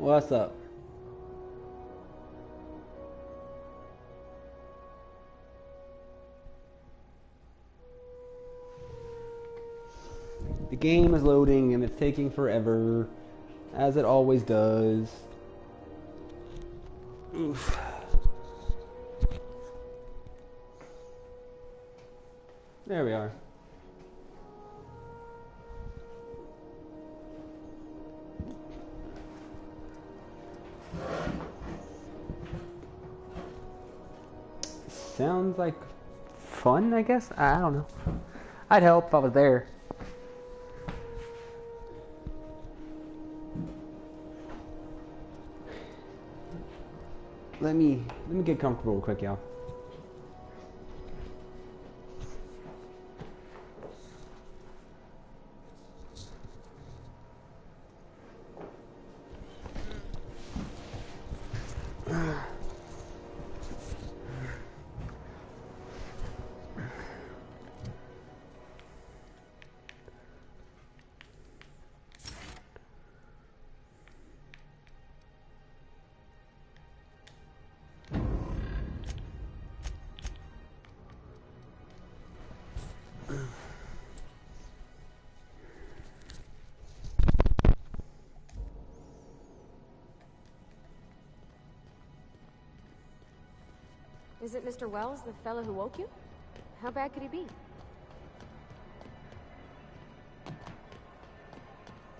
What's up? The game is loading and it's taking forever, as it always does. Oof. There we are. Sounds like fun, I guess? I don't know. I'd help if I was there. Let me get comfortable real quick, y'all. Is it Mr. Wells, the fellow who woke you? How bad could he be?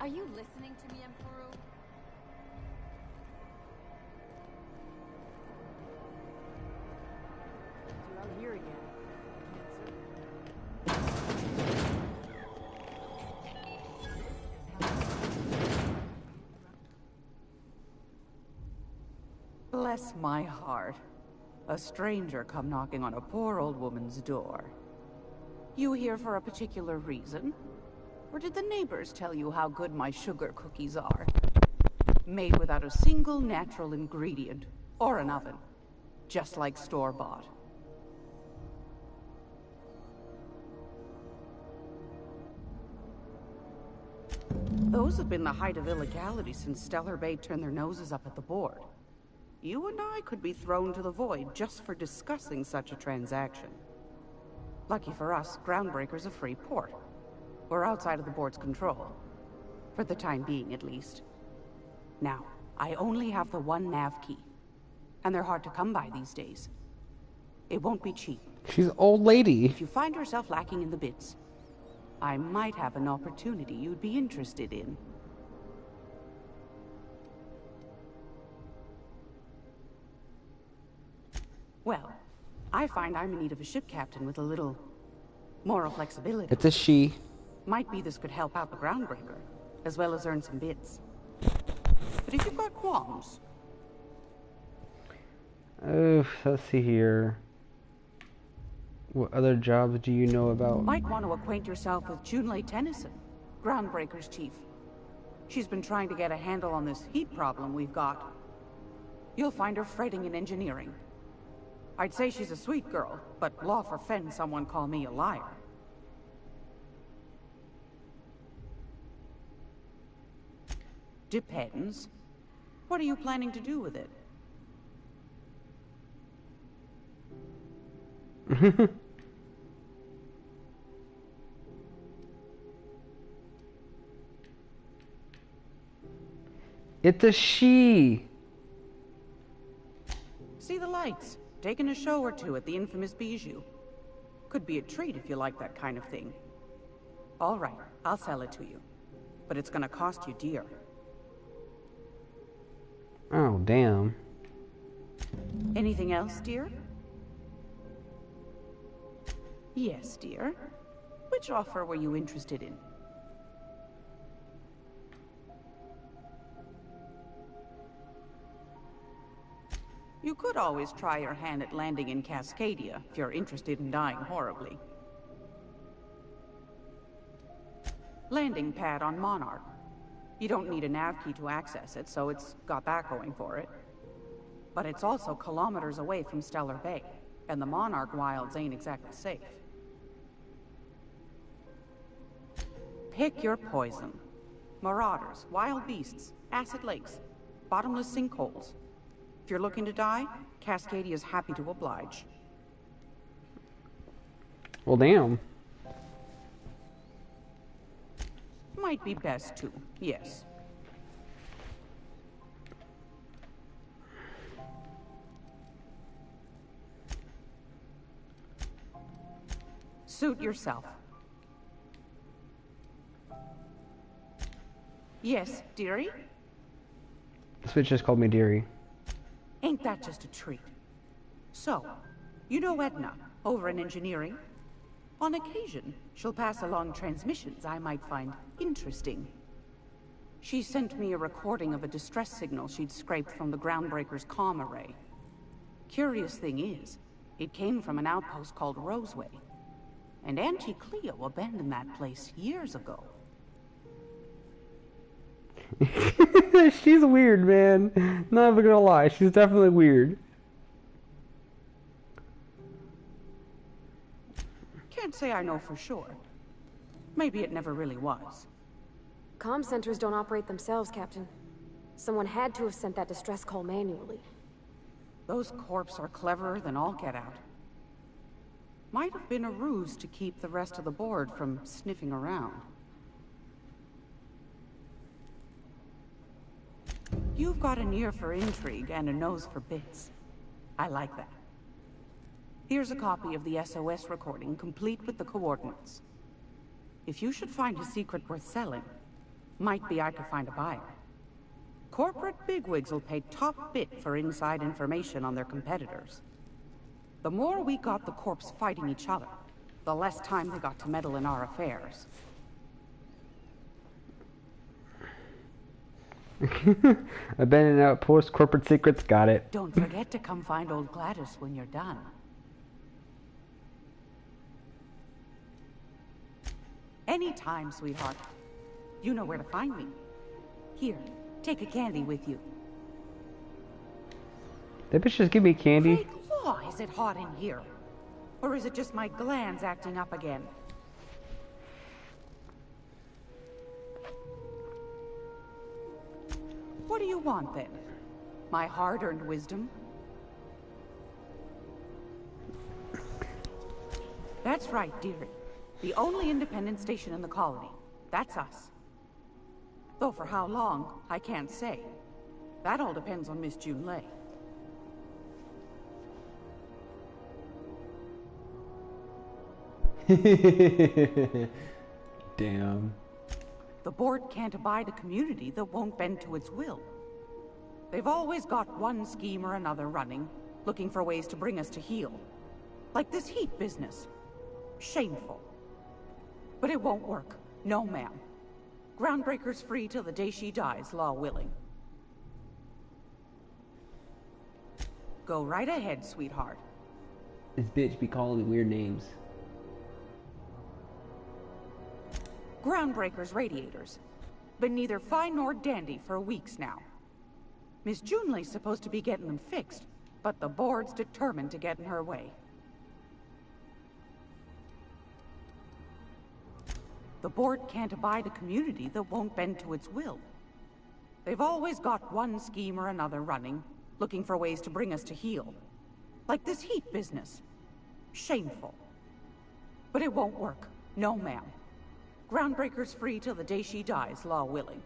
Are you listening to me, Emperor? You're out here again. Bless my heart. A stranger come knocking on a poor old woman's door. You here for a particular reason? Or did the neighbors tell you how good my sugar cookies are? Made without a single natural ingredient, or an oven. Just like store-bought. Those have been the height of illegality since Stellar Bay turned their noses up at the board. You and I could be thrown to the void just for discussing such a transaction. Lucky for us, Groundbreaker's a free port. We're outside of the board's control. For the time being, at least. Now, I only have the one nav key. And they're hard to come by these days. It won't be cheap. She's an old lady. If you find yourself lacking in the bits, I might have an opportunity you'd be interested in. Well, I find I'm in need of a ship captain with a little moral flexibility. It's a she. Might be this could help out the Groundbreaker, as well as earn some bits. But if you've got qualms... Let's see here. What other jobs do you know about? Might want to acquaint yourself with Junlei Tennyson, Groundbreaker's chief. She's been trying to get a handle on this heat problem we've got. You'll find her fretting in engineering. I'd say she's a sweet girl, but law forfend someone call me a liar. Depends. What are you planning to do with it? It's a she. See the lights. Taking a show or two at the infamous Bijou. Could be a treat if you like that kind of thing. All right, I'll sell it to you. But it's gonna cost you dear. Oh, damn. Anything else, dear? Yes, dear. Which offer were you interested in? You could always try your hand at landing in Cascadia, if you're interested in dying horribly. Landing pad on Monarch. You don't need a nav key to access it, so it's got that going for it. But it's also kilometers away from Stellar Bay, and the Monarch wilds ain't exactly safe. Pick your poison. Marauders, wild beasts, acid lakes. bottomless sinkholes. If you're looking to die, Cascadia is happy to oblige. Well, damn. Might be best to, yes. Suit yourself. Yes, dearie? This bitch just called me dearie. Ain't that just a treat? So, you know Edna, over in engineering? On occasion, she'll pass along transmissions I might find interesting. She sent me a recording of a distress signal she'd scraped from the Groundbreaker's comm array. Curious thing is, it came from an outpost called Roseway. And Auntie Cleo abandoned that place years ago. She's weird, man. Not even gonna lie, she's definitely weird. Can't say I know for sure. Maybe it never really was. Comm centers don't operate themselves, Captain. Someone had to have sent that distress call manually. Those corps are cleverer than all get out. Might have been a ruse to keep the rest of the board from sniffing around. You've got an ear for intrigue and a nose for bits. I like that. Here's a copy of the SOS recording, complete with the coordinates. If you should find a secret worth selling, might be I could find a buyer. Corporate bigwigs will pay top bit for inside information on their competitors. The more we got the corps fighting each other, the less time they got to meddle in our affairs. Abandoned outpost, corporate secrets, got it. Don't forget to come find old Gladys when you're done. Anytime, sweetheart. You know where to find me. Here, take a candy with you. That bitch just give me candy. Great law, is it hot in here? Or is it just my glands acting up again? What do you want, then? My hard-earned wisdom? That's right, dearie. The only independent station in the colony. That's us. Though for how long, I can't say. That all depends on Miss Junlei. Damn. The board can't abide a community that won't bend to its will. They've always got one scheme or another running, looking for ways to bring us to heel. Like this heat business. Shameful. But it won't work. No, ma'am. Groundbreaker's free till the day she dies, law willing. Go right ahead, sweetheart. This bitch be calling me weird names. Groundbreaker's radiators. Been neither fine nor dandy for weeks now. Miss Junlei's supposed to be getting them fixed, but the board's determined to get in her way. The board can't abide a community that won't bend to its will. They've always got one scheme or another running, looking for ways to bring us to heel. Like this heat business. Shameful. But it won't work. No, ma'am. Groundbreaker's free till the day she dies, law willing.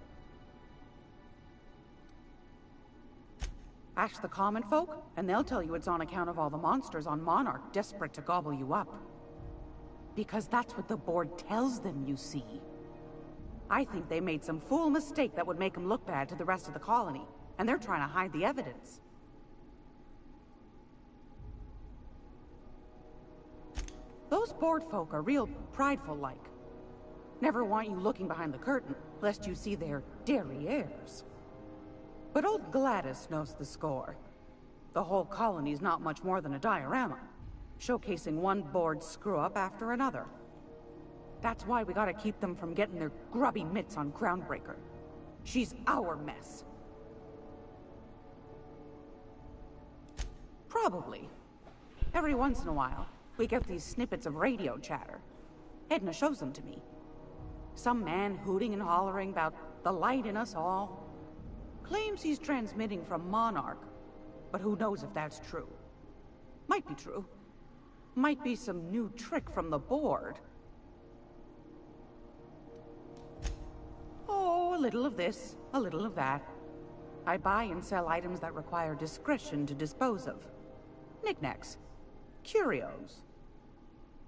Ask the common folk, and they'll tell you it's on account of all the monsters on Monarch desperate to gobble you up. Because that's what the board tells them, you see. I think they made some fool mistake that would make them look bad to the rest of the colony, and they're trying to hide the evidence. Those board folk are real prideful-like. Never want you looking behind the curtain, lest you see their derrieres. But old Gladys knows the score. The whole colony's not much more than a diorama, showcasing one board screw-up after another. That's why we gotta keep them from getting their grubby mitts on Groundbreaker. She's our mess. Probably. Every once in a while, we get these snippets of radio chatter. Edna shows them to me. Some man hooting and hollering about the light in us all. Claims he's transmitting from Monarch, but who knows if that's true. Might be true. Might be some new trick from the board. Oh, a little of this, a little of that. I buy and sell items that require discretion to dispose of. Knickknacks. Curios.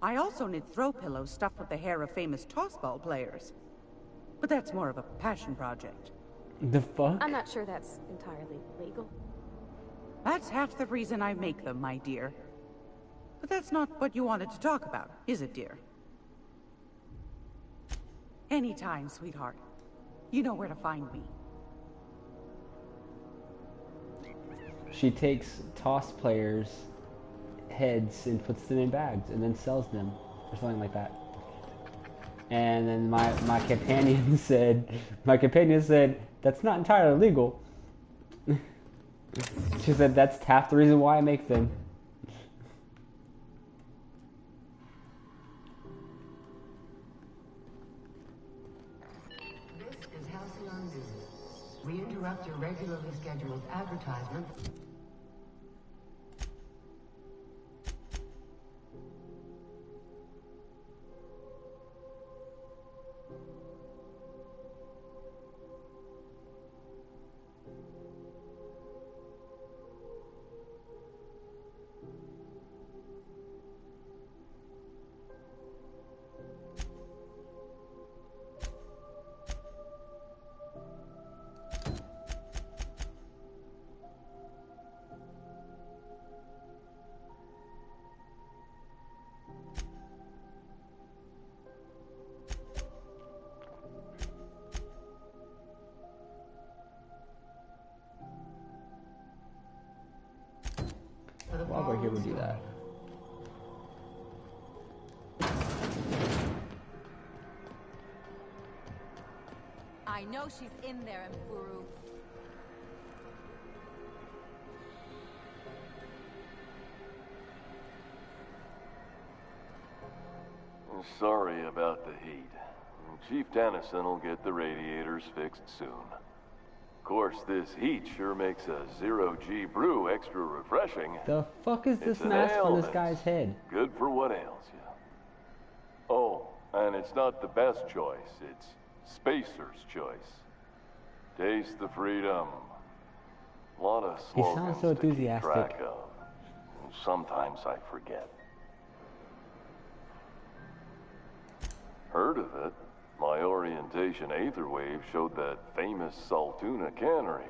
I also knit throw pillows stuffed with the hair of famous tossball players. But that's more of a passion project. The fuck? I'm not sure that's entirely legal. That's half the reason I make them, my dear. But that's not what you wanted to talk about, is it, dear? Anytime, sweetheart. You know where to find me. She takes toss players' heads and puts them in bags and then sells them or something like that. And then my companion said, that's not entirely legal. She said that's half the reason why I make them. This is Halcyon News. We interrupt your regularly scheduled advertisement. While we're here, we'll do that. I know she's in there, Mfuru. Sorry about the heat. Chief Tennyson will get the radiators fixed soon. Of course, this heat sure makes a zero-G brew extra refreshing. The fuck is this It's an mask on this ailment. guy's head? Good for what ails you. Oh, and it's not the best choice. It's Spacer's choice. Taste the freedom. A lot of He slogans sounds so to keep enthusiastic. track of. Sometimes I forget. Heard of it? My orientation aetherwave showed that famous Saltuna cannery,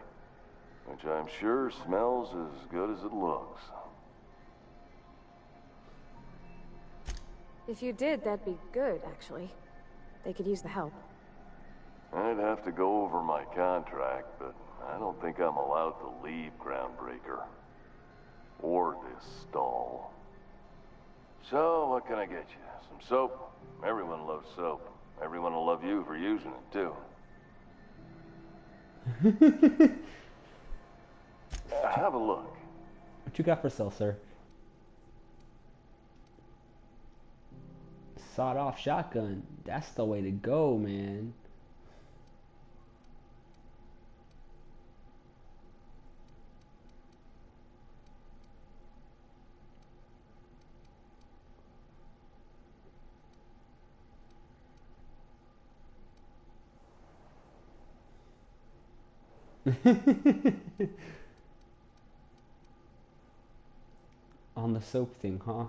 which I'm sure smells as good as it looks. If you did, that'd be good, actually. They could use the help. I'd have to go over my contract, but I don't think I'm allowed to leave Groundbreaker. Or this stall. So, what can I get you? Some soap? Everyone loves soap. Everyone will love you for using it, too. Have a look. What you got for sale, sir? Sawed-off shotgun. That's the way to go, man. On the soap thing, huh?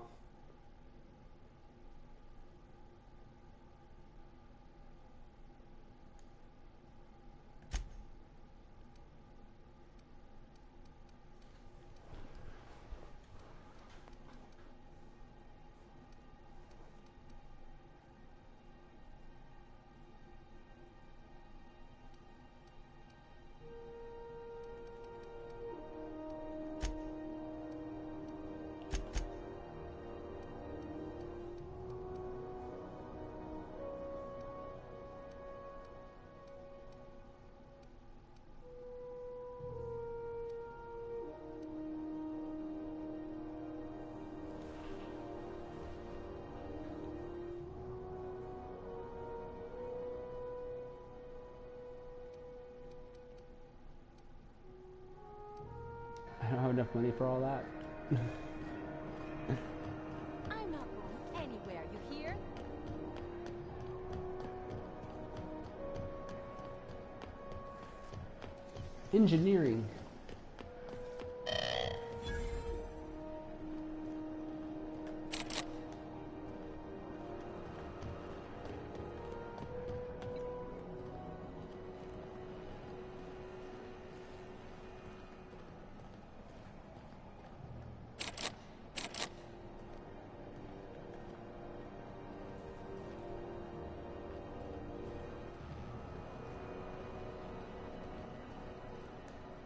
enough money for all that. I'm not going anywhere, you hear? Engineering.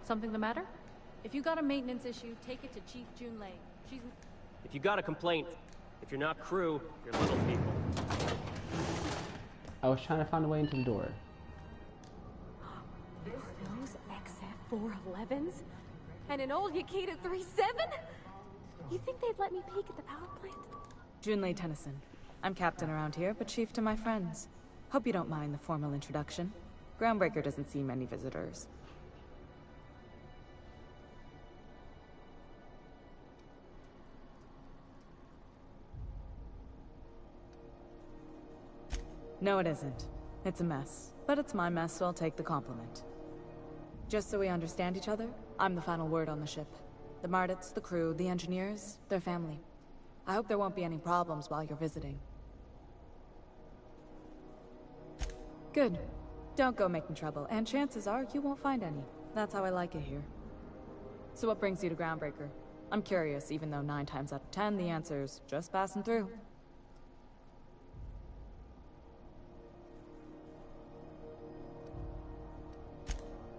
Something the matter? If you got a maintenance issue, take it to Chief Junlei. She's... If you got a complaint, if you're not crew, you're little people. I was trying to find a way into the door. Those XF-411s? And an old Yakita 37? You think they'd let me peek at the power plant? Junlei Tennyson. I'm captain around here, but chief to my friends. Hope you don't mind the formal introduction. Groundbreaker doesn't see many visitors. No, it isn't. It's a mess. But it's my mess, so I'll take the compliment. Just so we understand each other, I'm the final word on the ship. The Mardits, the crew, the engineers, their family. I hope there won't be any problems while you're visiting. Good. Don't go making trouble, and chances are you won't find any. That's how I like it here. So what brings you to Groundbreaker? I'm curious, even though 9 times out of 10 the answer's just passing through.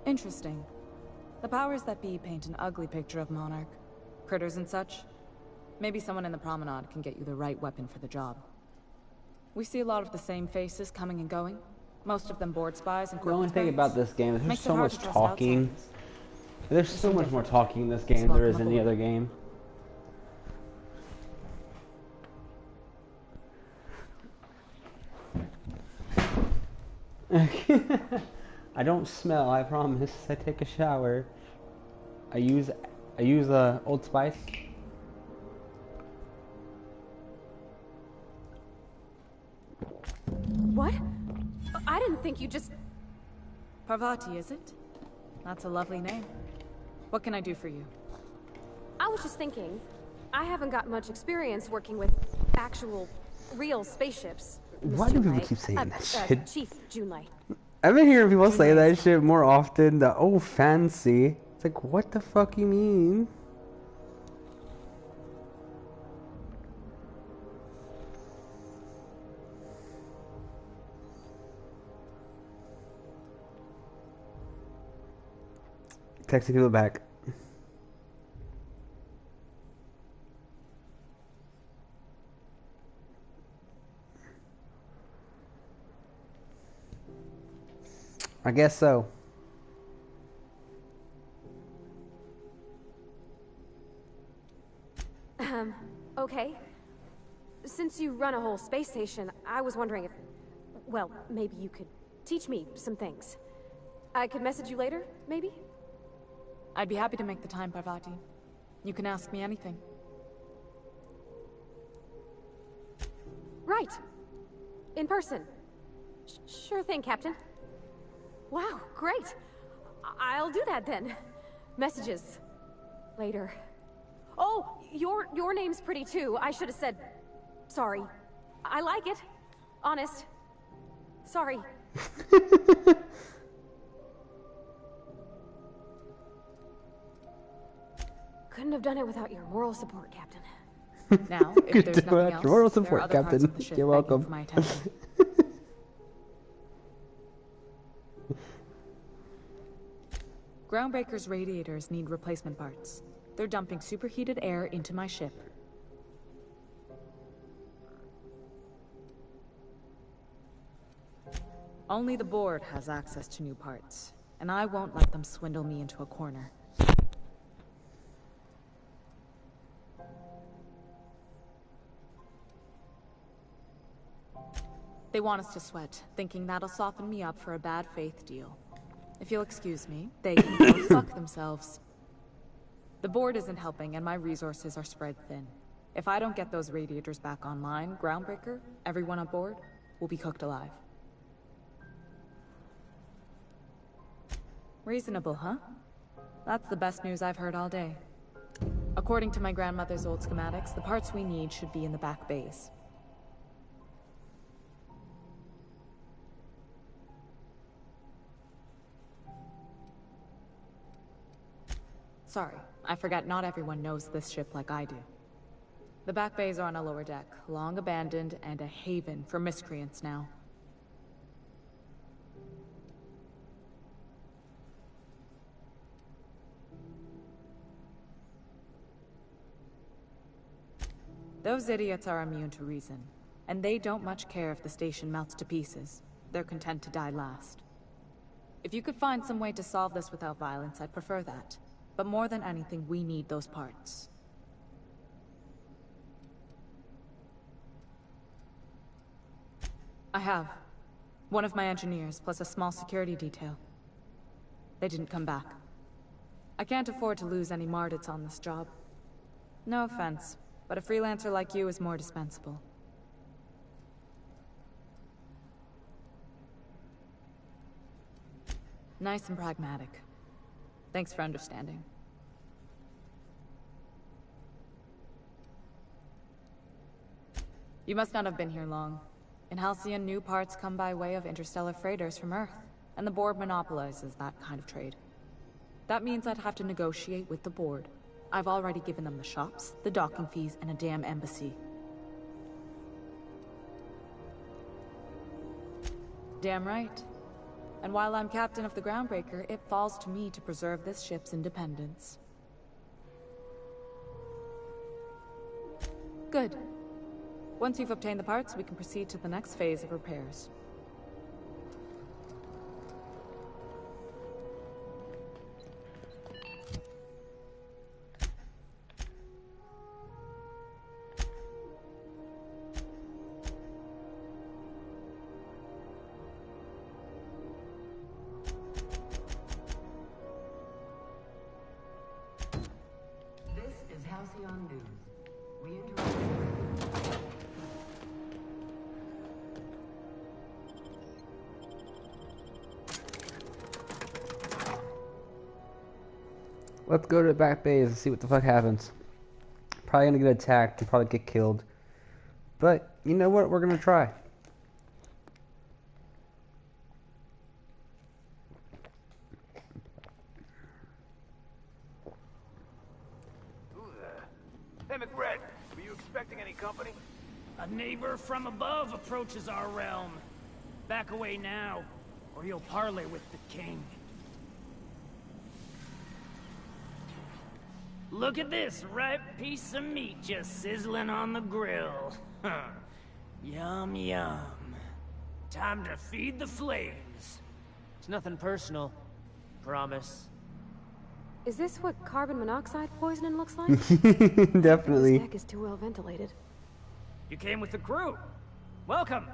Interesting. The powers that be paint an ugly picture of Monarch. Critters and such. Maybe someone in the promenade can get you the right weapon for the job. We see a lot of the same faces coming and going. Most of them board spies and The only corporate thing about friends. this game is there's Makes it so hard much to trust talking. outsiders. There's so much more talking in this game than there is any other game. I don't smell, I promise. I take a shower. I use Old Spice. What? I didn't think you just... Parvati, is it? That's a lovely name. What can I do for you? I was just thinking, I haven't got much experience working with actual, real spaceships. Miss Why do people Junlei. keep saying that shit? Chief Junlei. I've been hearing people say that shit more often. The oh fancy. It's like, what the fuck you mean? Texting people back. I guess so. Okay. Since you run a whole space station, I was wondering if... Well, maybe you could teach me some things. I could message you later, maybe? I'd be happy to make the time, Parvati. You can ask me anything. Right. In person. Sure thing, Captain. Wow, great. I'll do that then. Messages. Later. Oh, your name's pretty too. I should have said... Sorry. I like it. Honest. Sorry. Couldn't have done it without your moral support, Captain. Now, if there's nothing else, moral there are support, other parts Captain. of the ship You're begging welcome. for my attention. Groundbreaker's radiators need replacement parts. They're dumping superheated air into my ship. Only the board has access to new parts, and I won't let them swindle me into a corner. They want us to sweat, thinking that'll soften me up for a bad faith deal. If you'll excuse me, they can go fuck themselves. The board isn't helping, and my resources are spread thin. If I don't get those radiators back online, Groundbreaker, everyone on board, will be cooked alive. Reasonable, huh? That's the best news I've heard all day. According to my grandmother's old schematics, the parts we need should be in the back bays. Sorry, I forgot not everyone knows this ship like I do. The back bays are on a lower deck, long abandoned and a haven for miscreants now. Those idiots are immune to reason, and they don't much care if the station melts to pieces. They're content to die last. If you could find some way to solve this without violence, I'd prefer that. But more than anything, we need those parts. I have. One of my engineers, plus a small security detail. They didn't come back. I can't afford to lose any Mardits on this job. No offense, but a freelancer like you is more dispensable. Nice and pragmatic. Thanks for understanding. You must not have been here long. In Halcyon, new parts come by way of interstellar freighters from Earth, and the board monopolizes that kind of trade. That means I'd have to negotiate with the board. I've already given them the shops, the docking fees, and a damn embassy. Damn right. And while I'm captain of the Groundbreaker, it falls to me to preserve this ship's independence. Good. Once you've obtained the parts, we can proceed to the next phase of repairs. This is Halcyon News. We interrupt. Let's go to the back bays and see what the fuck happens. Probably gonna get attacked and probably get killed. But, you know what? We're gonna try. Who there? Hey, McBride, were you expecting any company? A neighbor from above approaches our realm. Back away now, or you'll parley with the king. Look at this ripe piece of meat just sizzling on the grill. Yum, yum. Time to feed the flames. It's nothing personal. Promise. Is this what carbon monoxide poisoning looks like? Definitely. This deck is too well ventilated. You came with the crew. Welcome.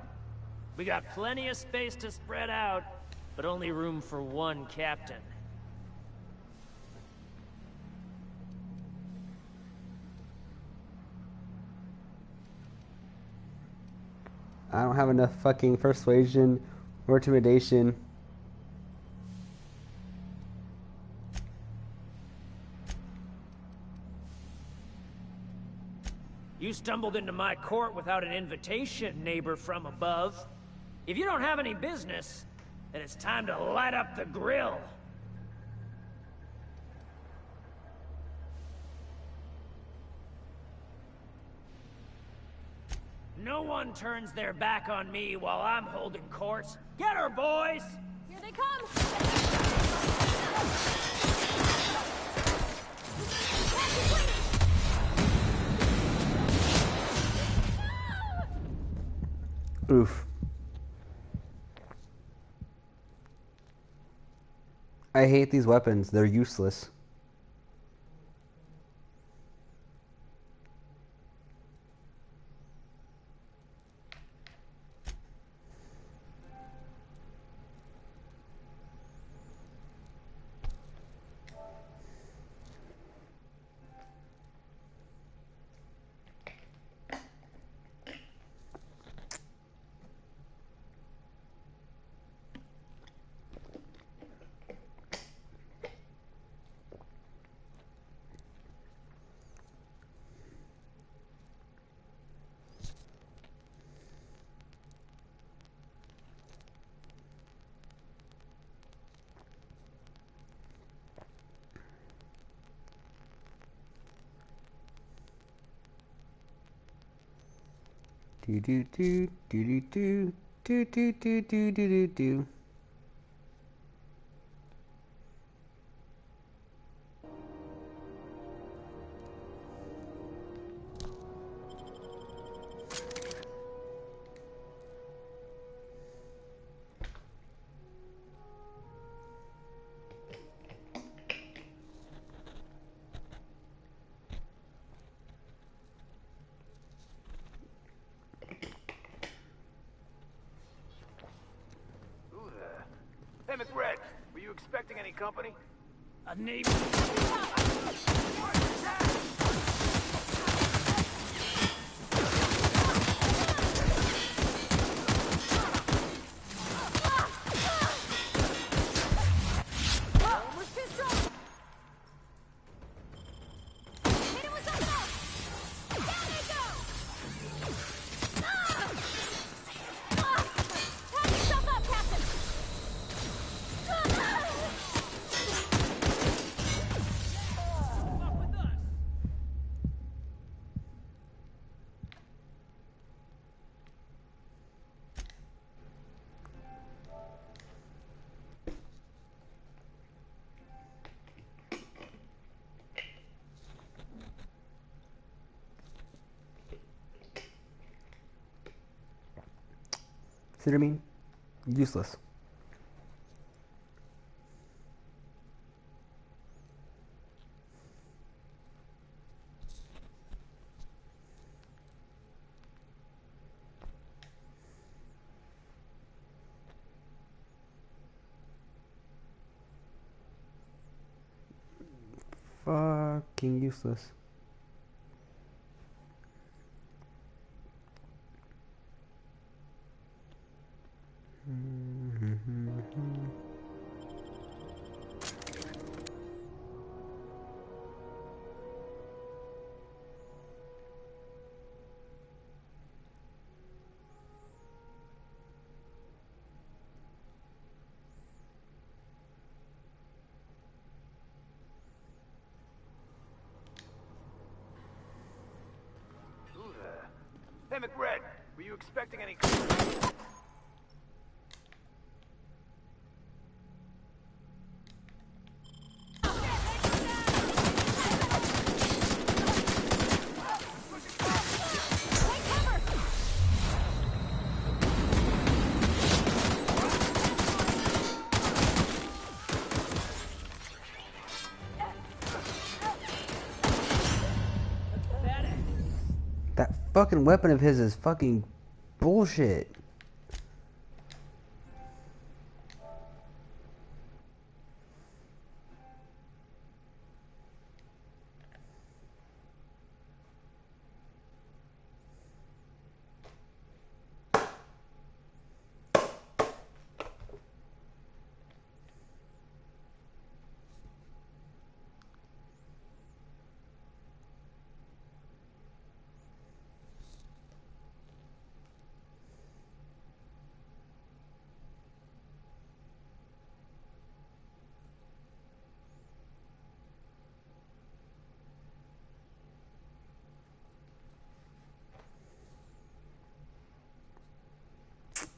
We got plenty of space to spread out, But only room for one captain. I don't have enough fucking persuasion or intimidation. You stumbled into my court without an invitation, neighbor from above. If you don't have any business, then it's time to light up the grill. No one turns their back on me while I'm holding court. Get her, boys! Here they come! Oof. I hate these weapons. They're useless. Do do do do do do do do do do do do. Hey, McRed, were you expecting any company? A neighbor. See what I mean? Useless. Fucking useless. Hey, McRed, were you expecting any company? That fucking weapon of his is fucking bullshit.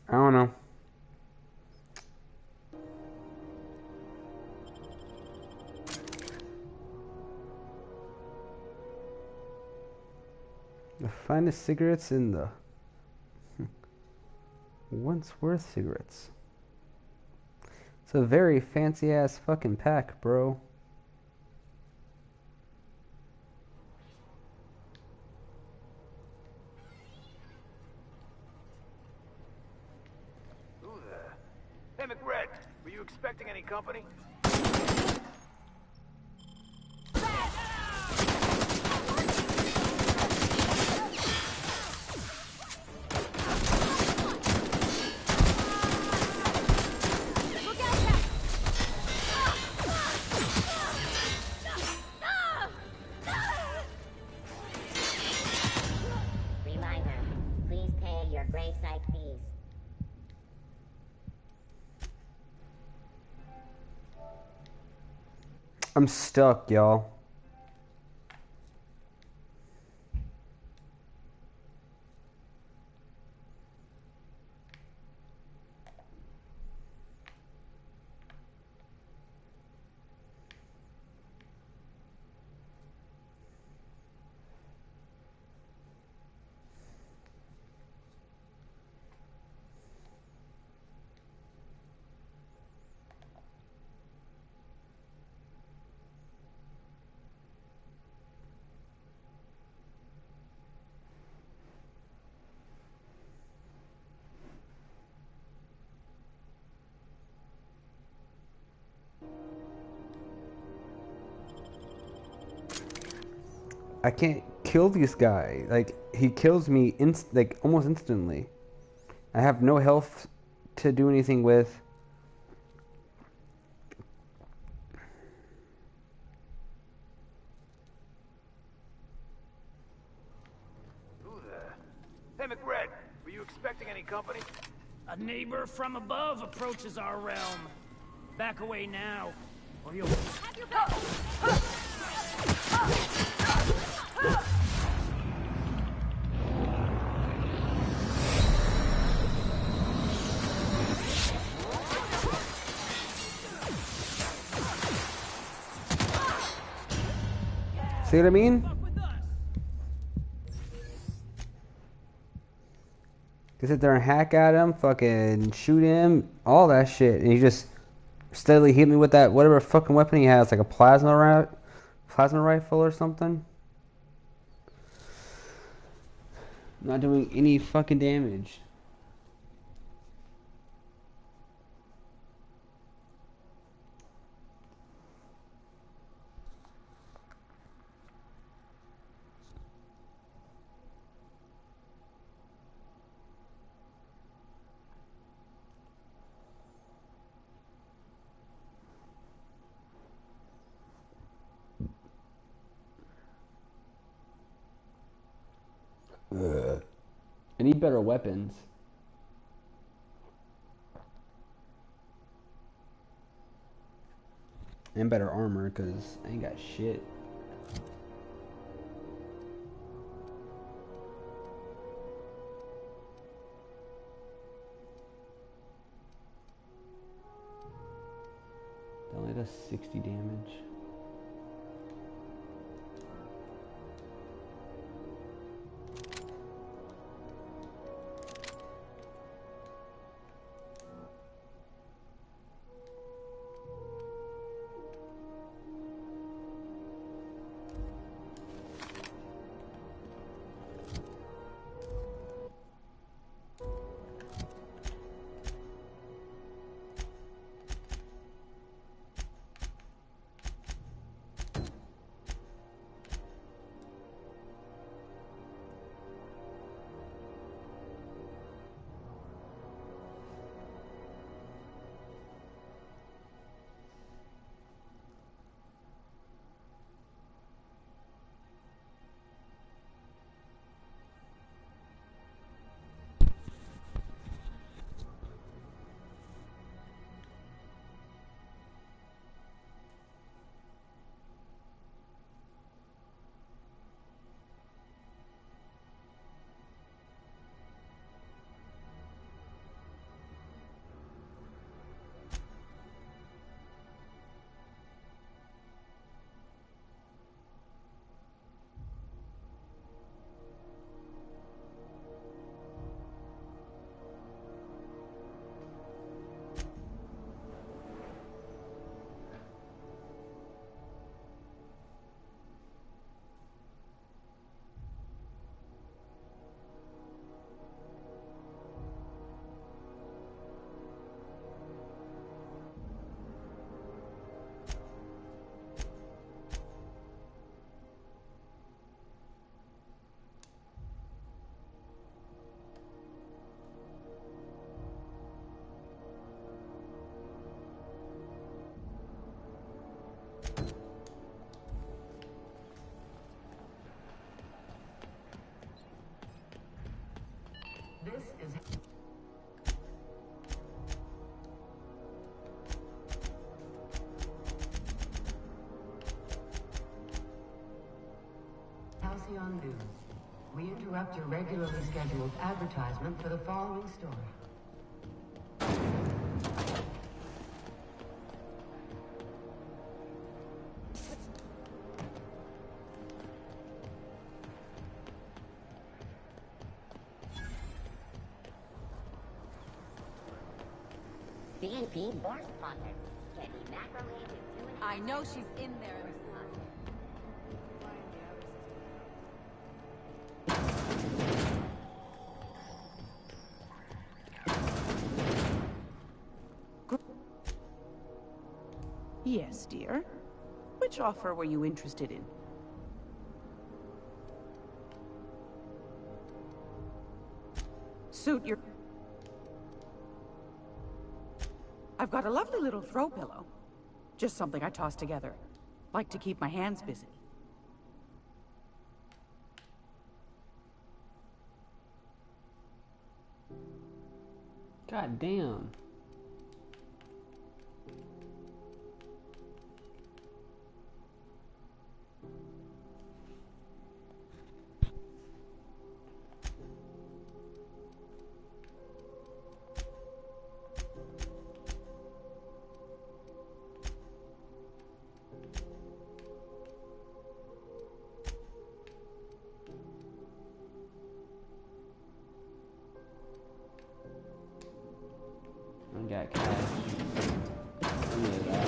I don't know. The finest cigarettes in the Wandsworth cigarettes. It's a very fancy ass fucking pack, bro. Hey, McRed, were you expecting any company? Reminder, please pay your gravesite fees. I'm stuck, y'all. I can't kill this guy. Like, he kills me like almost instantly. I have no health to do anything with. Who the... Hey, McRed, were you expecting any company? A neighbor from above approaches our realm. Back away now, or you'll... Have your back! See what I mean? They sit there and hack at him, fucking shoot him, all that shit, and he just steadily hit me with that whatever fucking weapon he has, like a plasma rifle or something. Not doing any fucking damage. I need better weapons. And better armor, because I ain't got shit. That only does 60 damage. This is... Halcyon News. We interrupt your regularly scheduled advertisement for the following story. CNP board sponsors. Can be macro agent 2.5. I know she's in there. Yes, dear. Which offer were you interested in? Suit your... I've got a lovely little throw pillow. Just something I toss together. Like to keep my hands busy. God damn. I got cash. Give me that.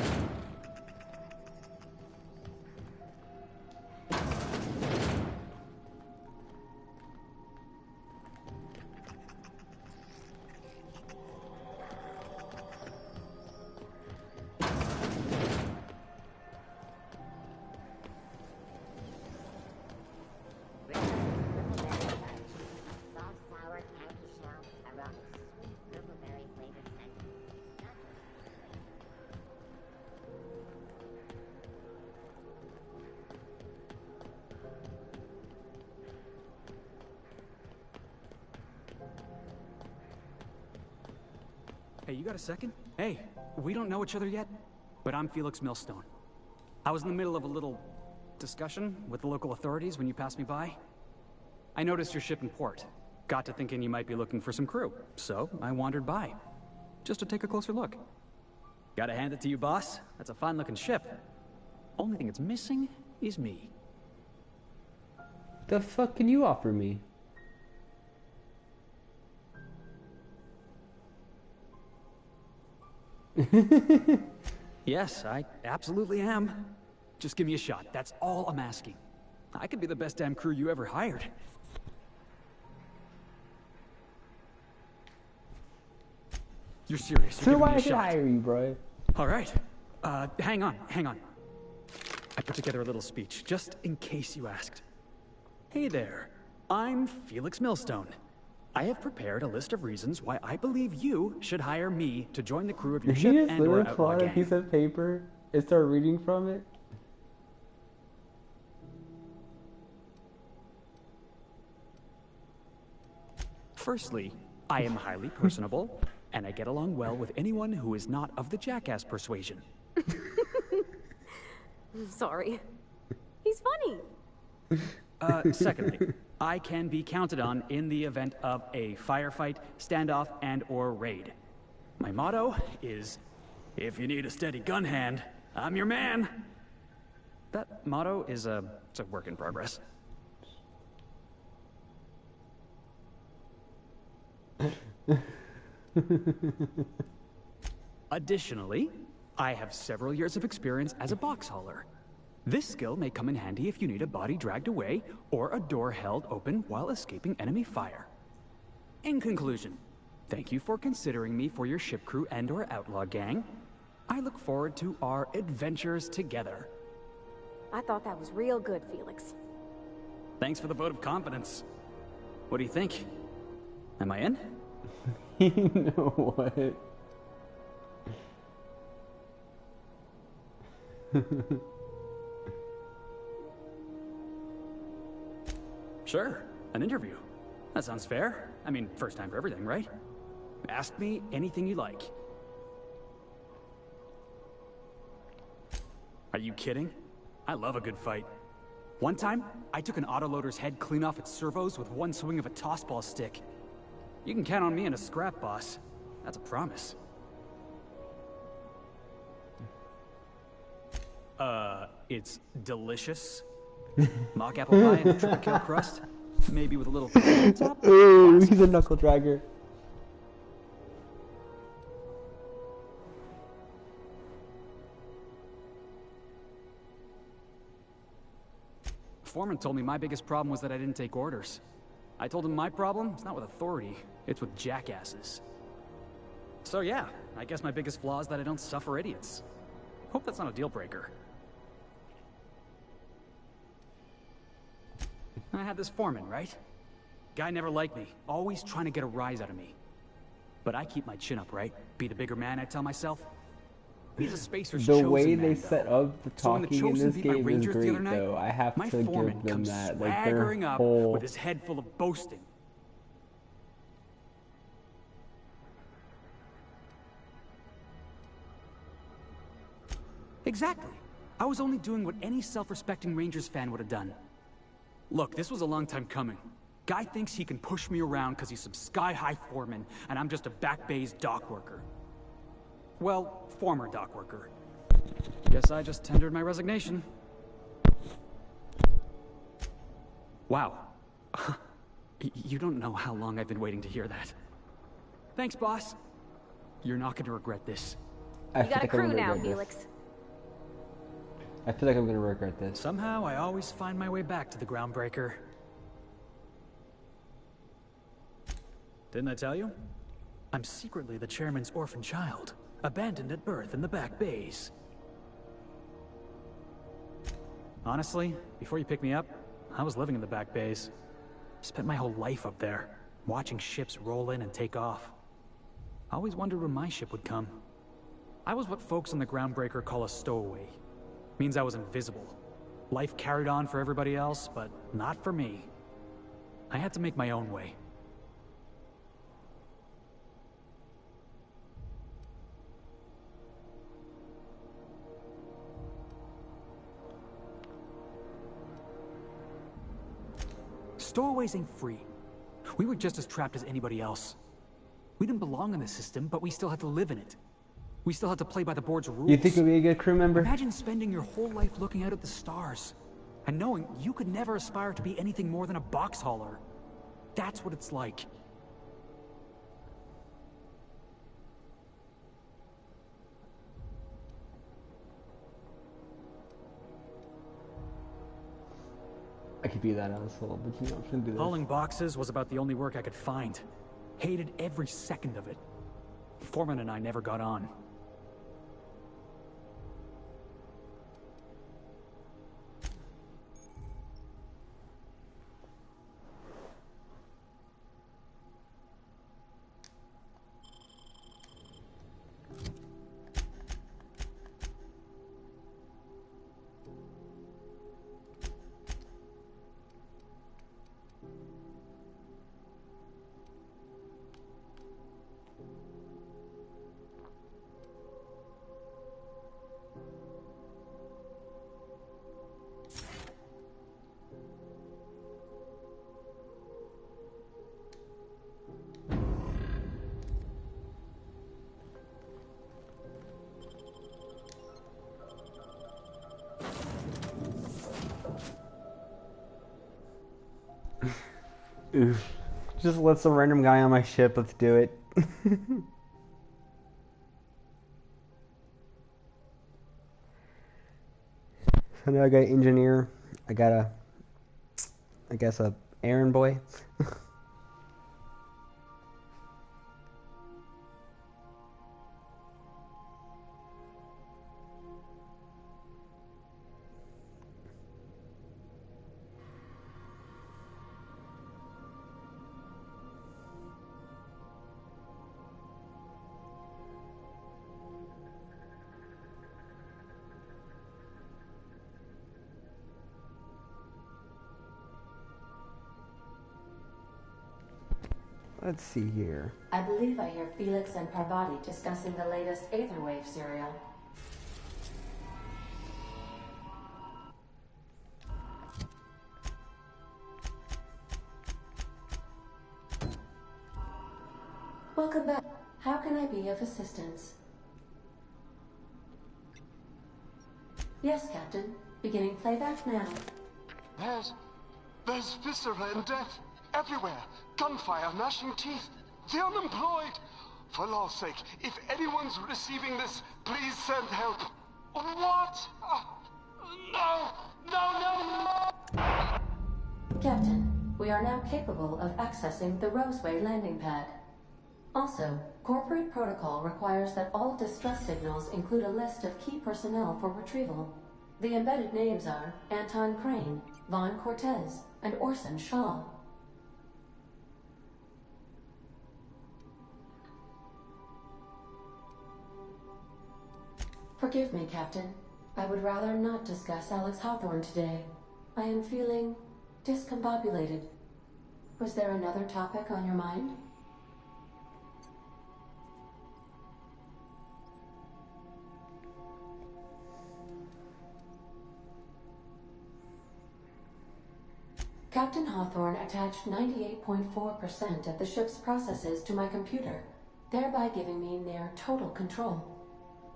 Soft, sour, candy shell, aromas, sweet purple-berry flavored scent. Hey, you got a second? Hey, we don't know each other yet, but I'm Felix Millstone. I was in the middle of a little discussion with the local authorities when you passed me by. I noticed your ship in port. Got to thinking you might be looking for some crew, so I wandered by, just to take a closer look. Gotta hand it to you, boss. That's a fine-looking ship. Only thing it's missing is me. The fuck can you offer me? Yes, I absolutely am. Just give me a shot. That's all I'm asking. I could be the best damn crew you ever hired. You're serious? So You're why giving me I a should shot? hire you, bro? All right. Hang on. I put together a little speech, just in case you asked. Hey there. I'm Felix Millstone. I have prepared a list of reasons why I believe you should hire me to join the crew of your Did ship he just and/or literally outlaw pull out a gang. piece of paper and start reading from it? Firstly, I am highly personable, and I get along well with anyone who is not of the jackass persuasion. Sorry. He's funny. Secondly, I can be counted on in the event of a firefight, standoff, and/or raid. My motto is, if you need a steady gun hand, I'm your man. That motto is it's a work in progress. Additionally, I have several years of experience as a box hauler. This skill may come in handy if you need a body dragged away or a door held open while escaping enemy fire. In conclusion, thank you for considering me for your ship crew and/or outlaw gang. I look forward to our adventures together. I thought that was real good, Felix. Thanks for the vote of confidence. What do you think? Am I in? You know what? Sure, an interview. That sounds fair. I mean, first time for everything, right? Ask me anything you like. Are you kidding? I love a good fight. One time, I took an autoloader's head clean off its servos with one swing of a tossball stick. You can count on me in a scrap, boss. That's a promise. It's delicious. Mock apple pie and a triple kill crust. Maybe with a little cream on top. Ooh, he's a knuckle dragger. Foreman told me my biggest problem was that I didn't take orders. I told him my problem is not with authority, it's with jackasses. So yeah, I guess my biggest flaw is that I don't suffer idiots. Hope that's not a deal breaker. I had this foreman, right? Guy never liked me, always trying to get a rise out of me. But I keep my chin up, right? Be the bigger man, I tell myself. He's a Spacer's The chosen way man, they though. set up the So when the talking in Chosen this beat my game is Rangers the other great, night, though. I have my to give foreman them comes that. Like, swaggering their up whole... with his head full of boasting. Exactly. I was only doing what any self-respecting Rangers fan would have done. Look, this was a long time coming. Guy thinks he can push me around because he's some sky-high foreman, and I'm just a back bay's dock worker. Well, former dock worker. Guess I just tendered my resignation. Wow. You don't know how long I've been waiting to hear that. Thanks, boss. You're not going to regret this. You got a crew now, Felix. I feel like I'm gonna regret this. Somehow, I always find my way back to the Groundbreaker. Didn't I tell you? I'm secretly the chairman's orphan child, abandoned at birth in the back bays. Honestly, before you picked me up, I was living in the back bays. Spent my whole life up there, watching ships roll in and take off. I always wondered when my ship would come. I was what folks on the Groundbreaker call a stowaway. Means I was invisible. Life carried on for everybody else, but not for me. I had to make my own way. Stowaways ain't free. We were just as trapped as anybody else. We didn't belong in the system, but we still had to live in it. We still had to play by the board's rules. You think you'll be a good crew member? Imagine spending your whole life looking out at the stars, and knowing you could never aspire to be anything more than a box hauler. That's what it's like. I could be that asshole, but you know, I'm just gonna do this. Hauling boxes was about the only work I could find. Hated every second of it. Foreman and I never got on. Oof. Just let some random guy on my ship. Let's do it. So now I got an engineer. I got I guess a errand boy. Let's see here. I believe I hear Felix and Parvati discussing the latest Aetherwave serial. Welcome back. How can I be of assistance? Yes, Captain. Beginning playback now. There's viscera and death everywhere. Gunfire, gnashing teeth. The unemployed. For law's sake, if anyone's receiving this, please send help. What? No! Captain, we are now capable of accessing the Roseway landing pad. Also, corporate protocol requires that all distress signals include a list of key personnel for retrieval. The embedded names are Anton Crane, Vaughn Cortez, and Orson Shaw. Forgive me, Captain. I would rather not discuss Alex Hawthorne today. I am feeling discombobulated. Was there another topic on your mind? Captain Hawthorne attached 98.4% of the ship's processes to my computer, thereby giving me near total control.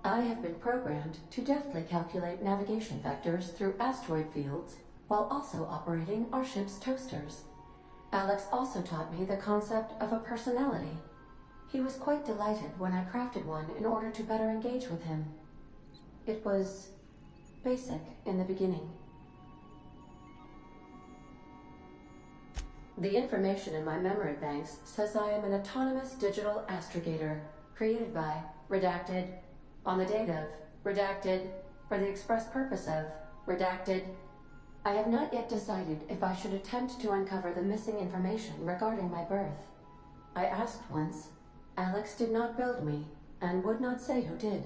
I have been programmed to deftly calculate navigation vectors through asteroid fields, while also operating our ship's toasters. Alex also taught me the concept of a personality. He was quite delighted when I crafted one in order to better engage with him. It was basic in the beginning. The information in my memory banks says I am an autonomous digital astrogator, created by, redacted, on the date of, redacted, for the express purpose of, redacted. I have not yet decided if I should attempt to uncover the missing information regarding my birth. I asked once. Alex did not build me, and would not say who did.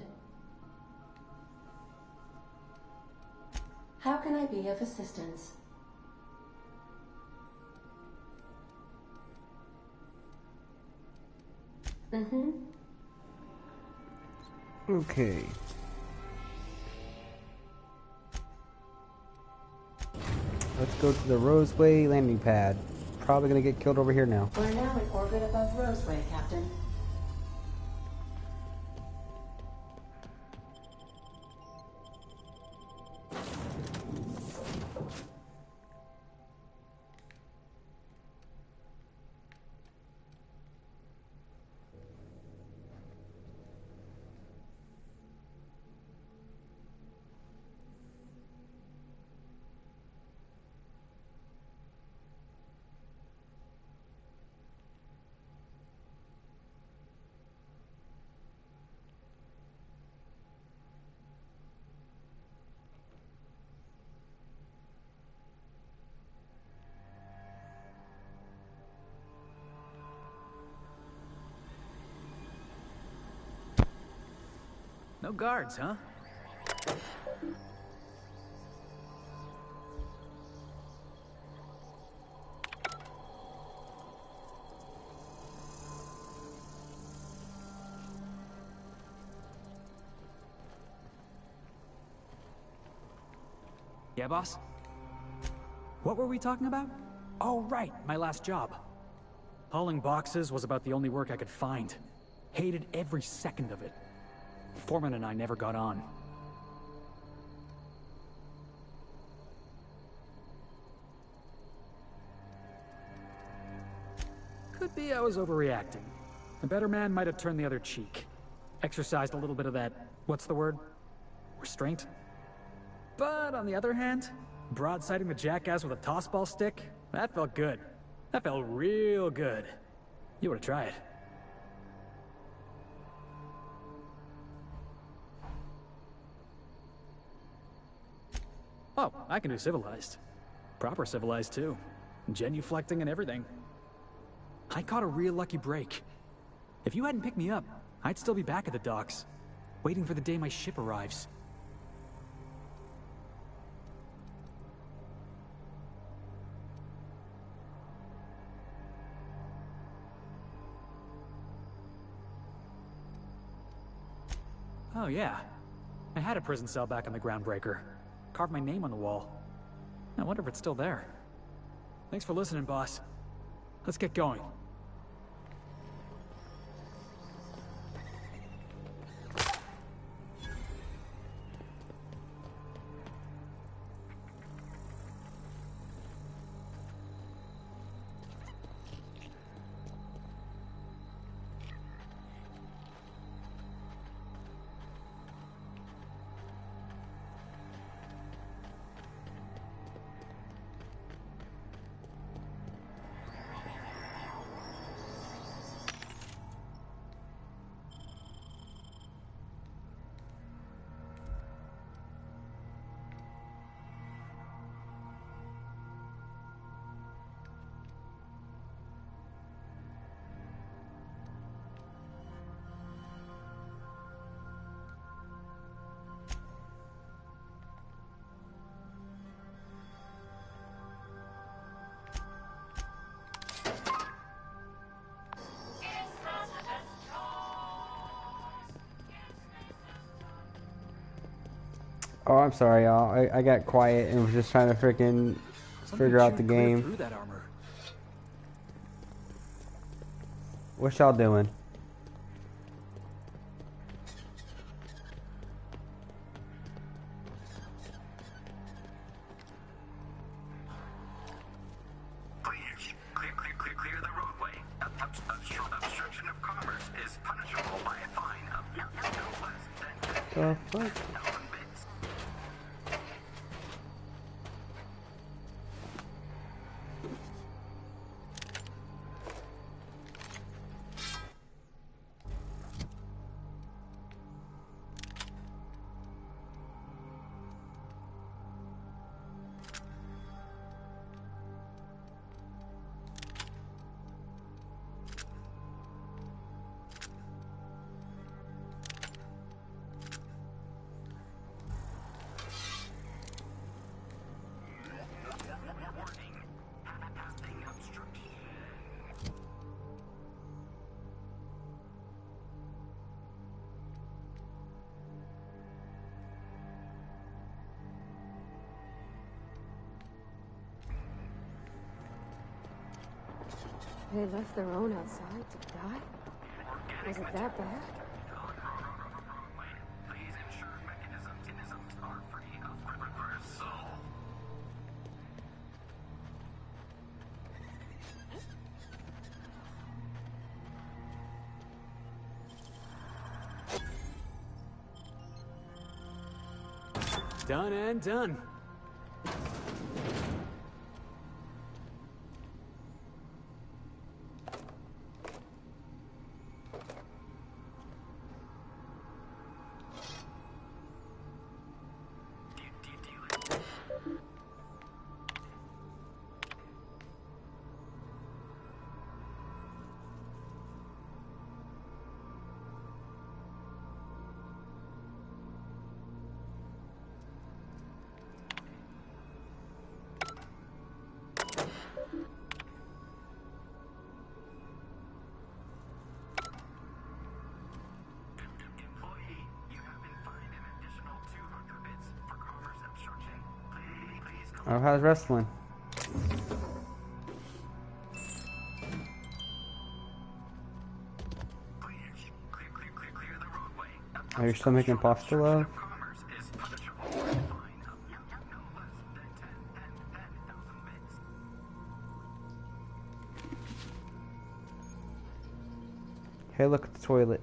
How can I be of assistance? Okay. Let's go to the Roseway landing pad. Probably gonna get killed over here now. We're now in orbit above Roseway, Captain. No guards, huh? Yeah, boss? What were we talking about? Oh, right, my last job. Hauling boxes was about the only work I could find. Hated every second of it. Foreman and I never got on. Could be I was overreacting. A better man might have turned the other cheek. Exercised a little bit of that, what's the word? Restraint? But on the other hand, broadsiding the jackass with a tossball stick, that felt good. That felt real good. You ought to try it. Oh, I can do civilized. Proper civilized, too. Genuflecting and everything. I caught a real lucky break. If you hadn't picked me up, I'd still be back at the docks, waiting for the day my ship arrives. Oh, yeah. I had a prison cell back on the Groundbreaker. Carved my name on the wall. I wonder if it's still there. Thanks for listening, boss. Let's get going. Oh, I'm sorry, y'all. I got quiet and was just trying to freaking figure out the game. Through that armor. What y'all doing? Clear the roadway. Obstruction of commerce is punishable by a fine of no less than 10,000 bits. They left their own outside to die? Was it that bad? Please ensure mechanisms are free of reversal. Done and done. Oh, how's wrestling? Are you still making pasta, love? Hey, look at the toilet.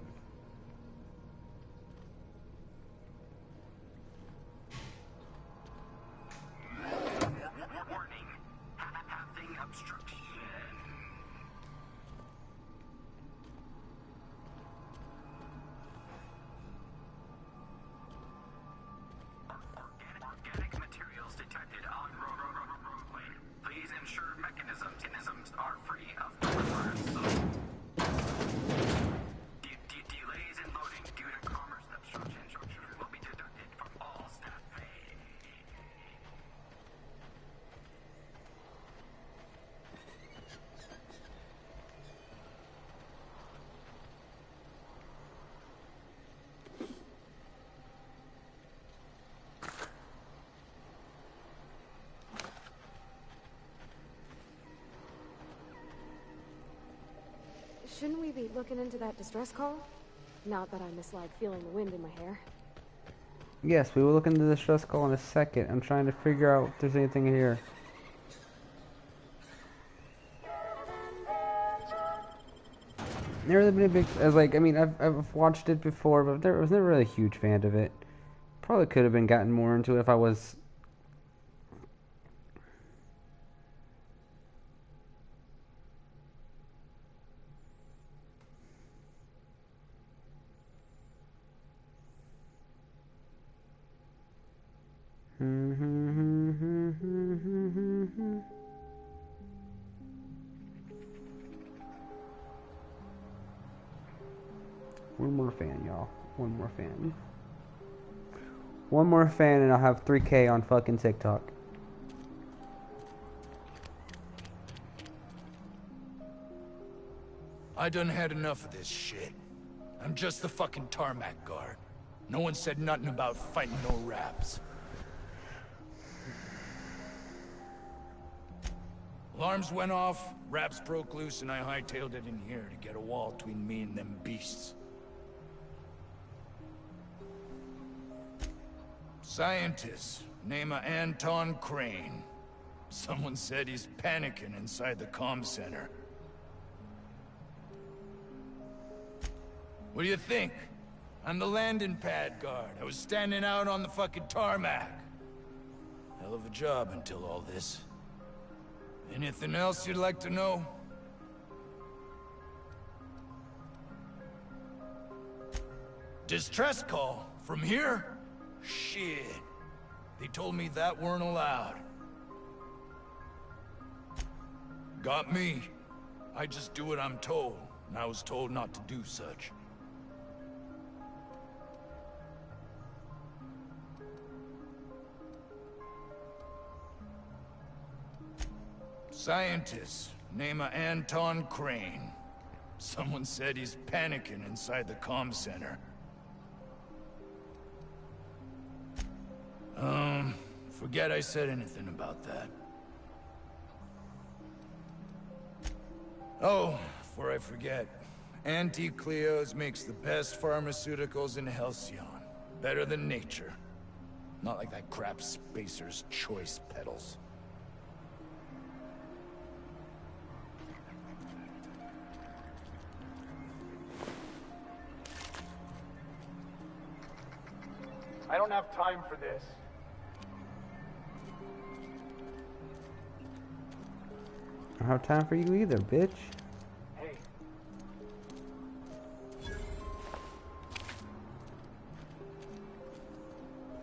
Shouldn't we be looking into that distress call? Not that I mislike feeling the wind in my hair. Yes, we will look into the distress call in a second. I'm trying to figure out if there's anything here. Never really been a big, I mean, I've watched it before, but I was never really a huge fan of it. Probably could have been gotten more into it if I was. One more fan, y'all. One more fan. One more fan and I'll have 3K on fucking TikTok. I done had enough of this shit. I'm just the fucking tarmac guard. No one said nothing about fighting no raps. Alarms went off, Raps broke loose, and I hightailed it in here to get a wall between me and them beasts. Scientist, name of Anton Crane. Someone said he's panicking inside the comm center. What do you think? I'm the landing pad guard. I was standing out on the fucking tarmac. Hell of a job until all this. Anything else you'd like to know? Distress call? From here? Shit. They told me that weren't allowed. Got me. I just do what I'm told, and I was told not to do such. Scientist, name of Anton Crane. Someone said he's panicking inside the comm center. Forget I said anything about that. Oh, before I forget, Auntie Cleo's makes the best pharmaceuticals in Halcyon. Better than nature. Not like that crap Spacer's Choice peddles. I don't have time for this. I don't have time for you either, bitch. Hey.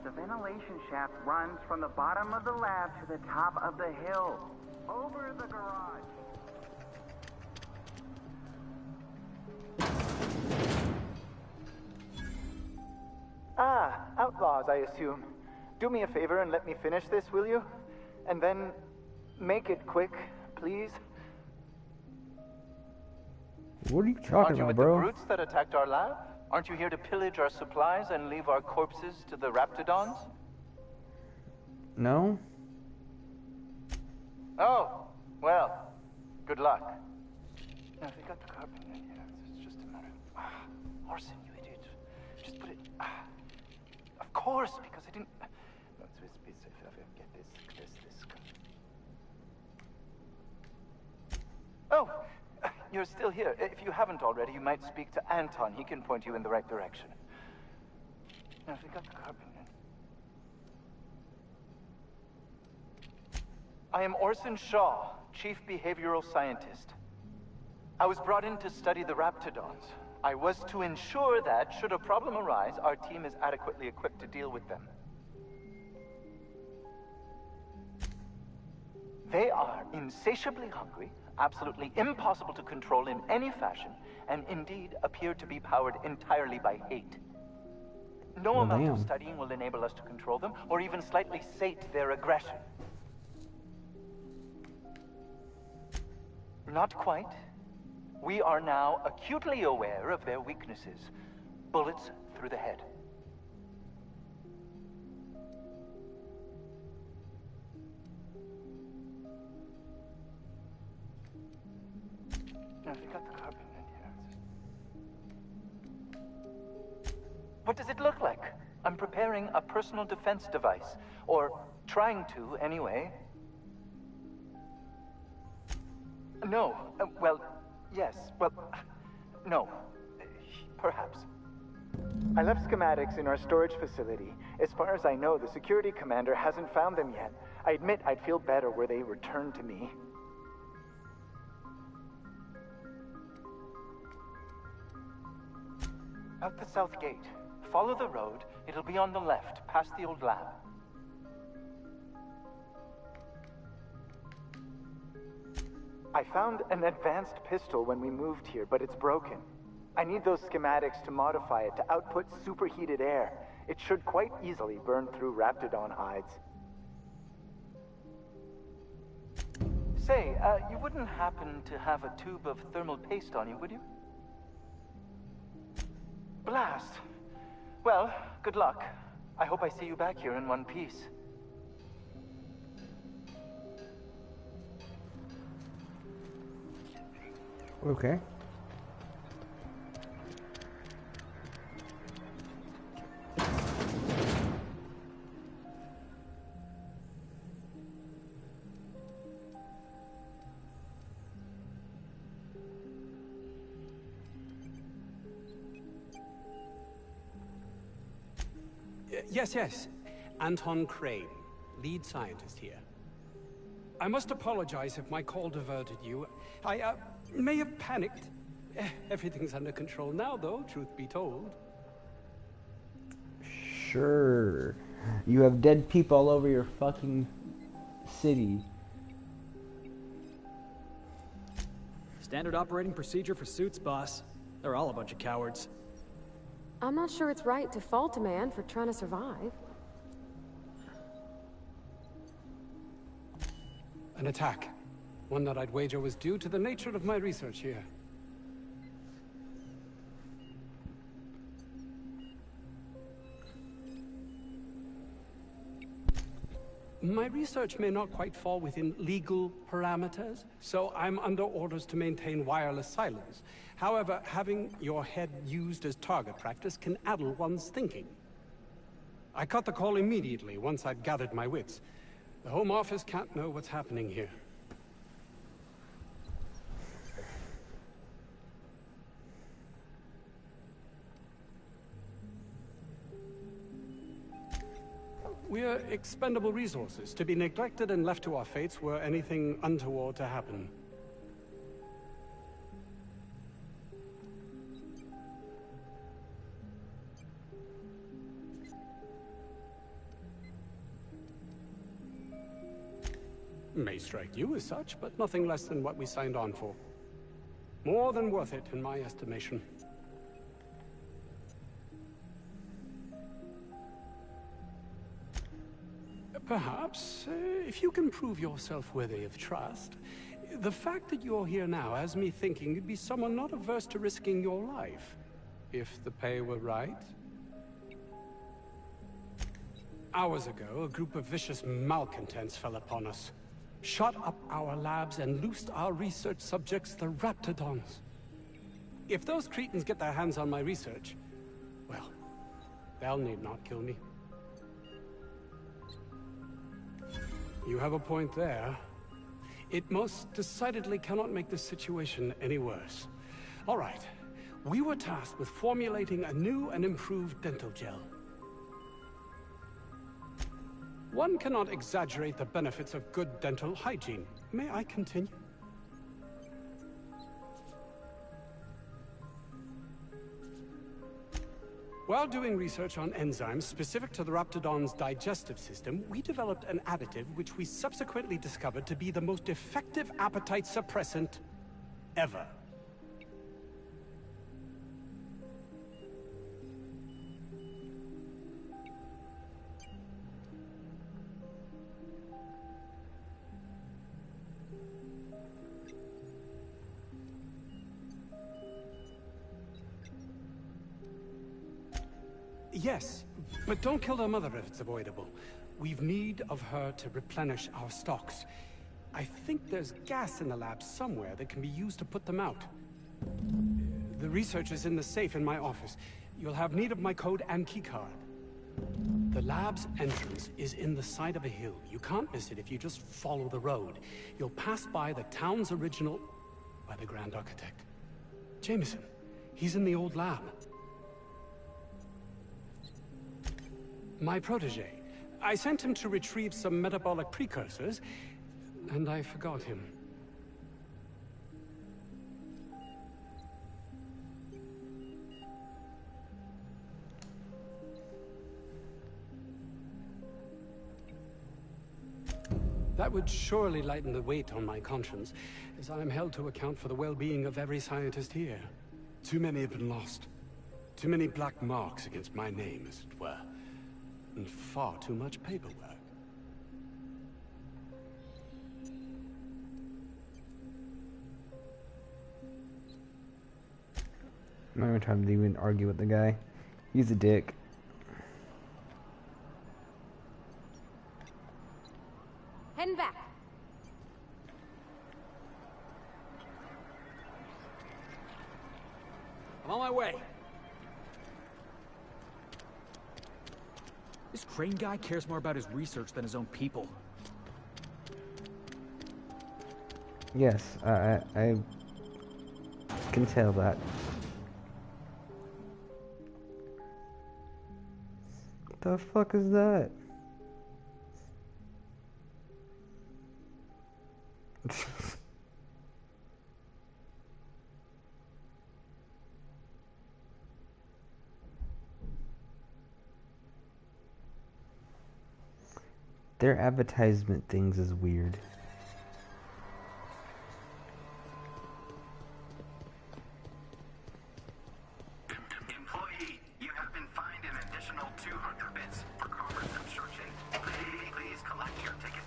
The ventilation shaft runs from the bottom of the lab to the top of the hill, over the garage. Ah, outlaws, I assume. Do me a favor and let me finish this, will you? And then make it quick, please. What are you talking Aren't you about, with bro? the brutes that attacked our lab? Aren't you here to pillage our supplies and leave our corpses to the Raptidons? No? Oh, well, good luck. Now, they got the carbon in here. It's just a matter of... Orson, you idiot. Just put it... Of course, because I didn't... No, get this. Oh, you're still here. If you haven't already, you might speak to Anton. He can point you in the right direction. Now, they got the carbon in. I am Orson Shaw, Chief Behavioral Scientist. I was brought in to study the Raptidons. I was to ensure that, should a problem arise, our team is adequately equipped to deal with them. They are insatiably hungry, absolutely impossible to control in any fashion, and indeed appear to be powered entirely by hate. No amount of studying will enable us to control them, or even slightly sate their aggression. Not quite. We are now acutely aware of their weaknesses. Bullets through the head. Now, they got the carbon in here. What does it look like? I'm preparing a personal defense device. Or trying to, anyway. No. Well, yes. Well, no. Perhaps. I left schematics in our storage facility. As far as I know, the security commander hasn't found them yet. I admit I'd feel better were they returned to me. Out the south gate. Follow the road. It'll be on the left, past the old lab. I found an advanced pistol when we moved here, but it's broken. I need those schematics to modify it to output superheated air. It should quite easily burn through Raptidon hides. Say, you wouldn't happen to have a tube of thermal paste on you, would you? Blast. Well, good luck. I hope I see you back here in one piece. Okay. Yes. Anton Crane, lead scientist here. I must apologize if my call diverted you. I may have panicked. Everything's under control now, though, truth be told. Sure. You have dead people all over your fucking city. Standard operating procedure for suits, boss. They're all a bunch of cowards. I'm not sure it's right to fault a man for trying to survive. An attack. One that I'd wager was due to the nature of my research here. My research may not quite fall within legal parameters, so I'm under orders to maintain wireless silence. However, having your head used as target practice can addle one's thinking. I cut the call immediately once I'd gathered my wits. The Home Office can't know what's happening here. We're expendable resources, to be neglected and left to our fates were anything untoward to happen. May strike you as such, but nothing less than what we signed on for. More than worth it, in my estimation. Perhaps, if you can prove yourself worthy of trust, the fact that you're here now has me thinking you'd be someone not averse to risking your life, if the pay were right. Hours ago, a group of vicious malcontents fell upon us, shot up our labs and loosed our research subjects, the Raptidons. If those cretins get their hands on my research, well, they'll need not kill me. You have a point there. It most decidedly cannot make this situation any worse. All right. We were tasked with formulating a new and improved dental gel. One cannot exaggerate the benefits of good dental hygiene. May I continue? While doing research on enzymes specific to the Raptidon's digestive system, we developed an additive which we subsequently discovered to be the most effective appetite suppressant ever. Yes, but don't kill their mother if it's avoidable. We've need of her to replenish our stocks. I think there's gas in the lab somewhere that can be used to put them out. The research is in the safe in my office. You'll have need of my code and keycard. The lab's entrance is in the side of a hill. You can't miss it if you just follow the road. You'll pass by the town's original... by the Grand Architect. Jameson. He's in the old lab. My protege. I sent him to retrieve some metabolic precursors, and I forgot him. That would surely lighten the weight on my conscience, as I am held to account for the well-being of every scientist here. Too many have been lost. Too many black marks against my name, as it were. And far too much paperwork. I'm not even trying to even argue with the guy. He's a dick. Heading back. On my way. This Crane guy cares more about his research than his own people. Yes, I can tell that. What the fuck is that? Their advertisement things is weird. Employee, you have been fined an additional 200 bits for commerce obstruction. Please collect your ticket.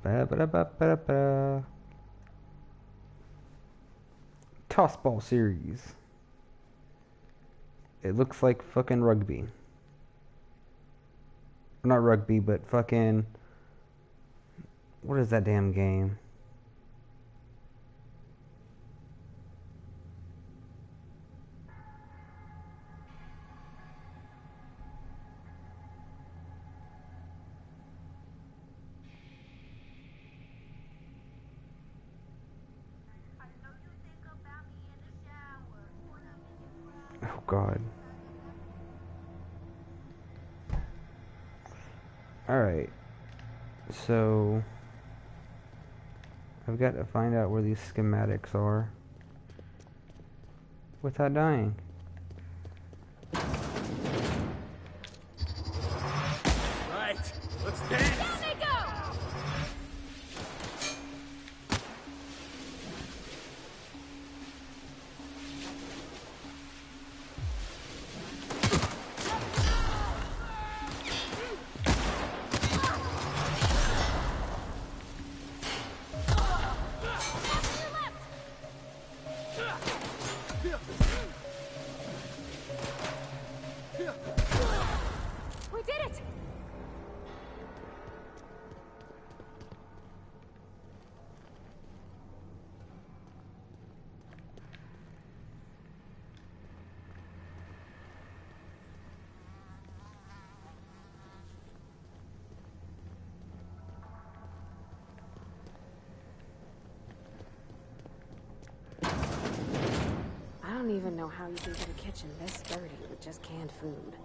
Ba-ba-da-ba-ba-da-ba. Tossball series. It looks like fucking rugby. Not rugby, but fucking... What is that damn game? Oh God. Alright. So I've got to find out where these schematics are without dying. Right, let's dance! Down they go! We did it! I don't even know how you can get a kitchen this dirty with just canned food.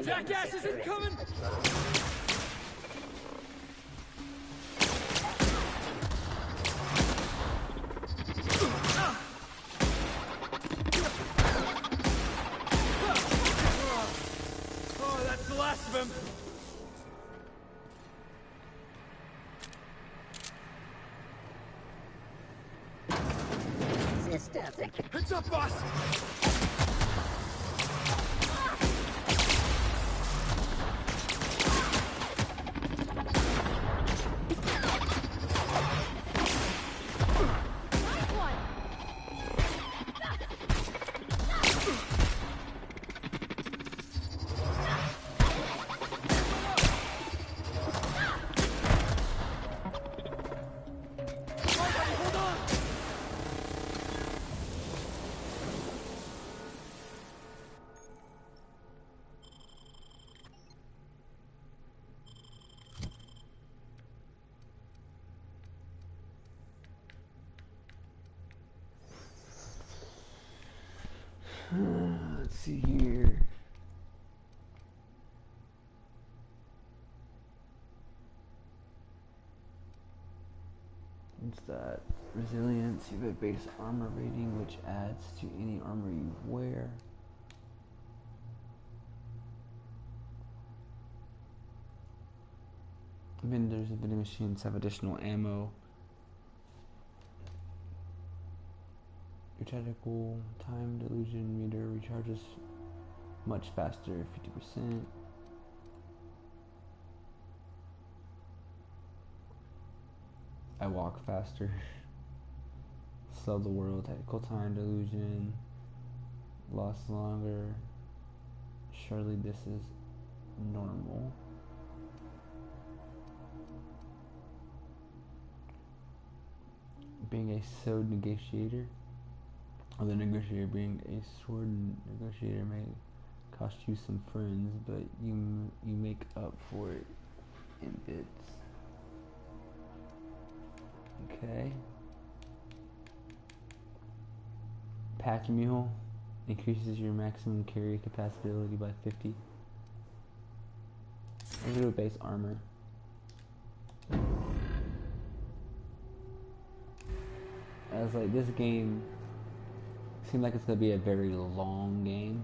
Jackass is incoming! Oh, that's the last of him. Heads up, boss! Let's see here. What's that? Resilience. You have a base armor rating which adds to any armor you wear. Vendors and vending machines have additional ammo. Your tactical time delusion meter recharges much faster, 50%. I walk faster. Sell the world, tactical time delusion. Lost longer. Surely this is normal. Being a sword negotiator. Or the negotiator, being a sword negotiator may cost you some friends, but you make up for it in bits. Okay. Pack mule increases your maximum carry capacity by 50. I'm gonna do base armor. I was like, this game seems like it's gonna be a very long game.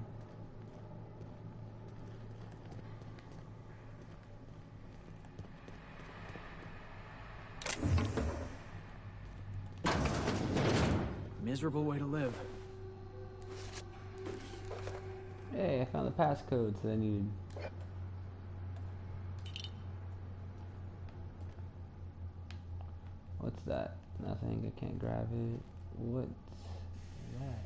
Miserable way to live. Hey, I found the passcodes that I needed. What's that? Nothing, I can't grab it. What's that?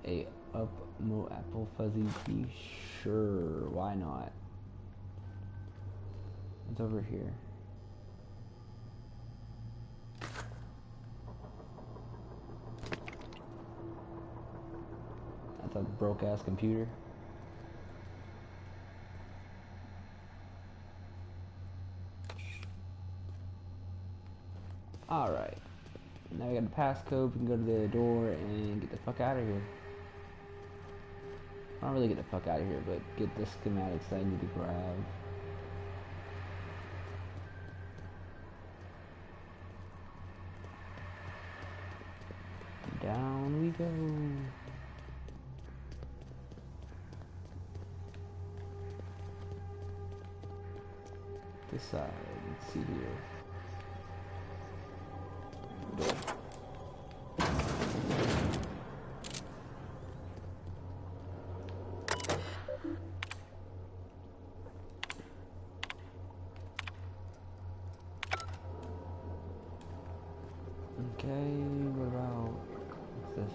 A Upmo apple fuzzy tea? Sure, why not? It's over here. That's a broke ass computer. Alright. Now we got the passcode, we can go to the door and get the fuck out of here. I don't really get the fuck out of here, but get the schematics that I need to grab. Down we go. This side, let's see here. Door. Okay, what about, what's this?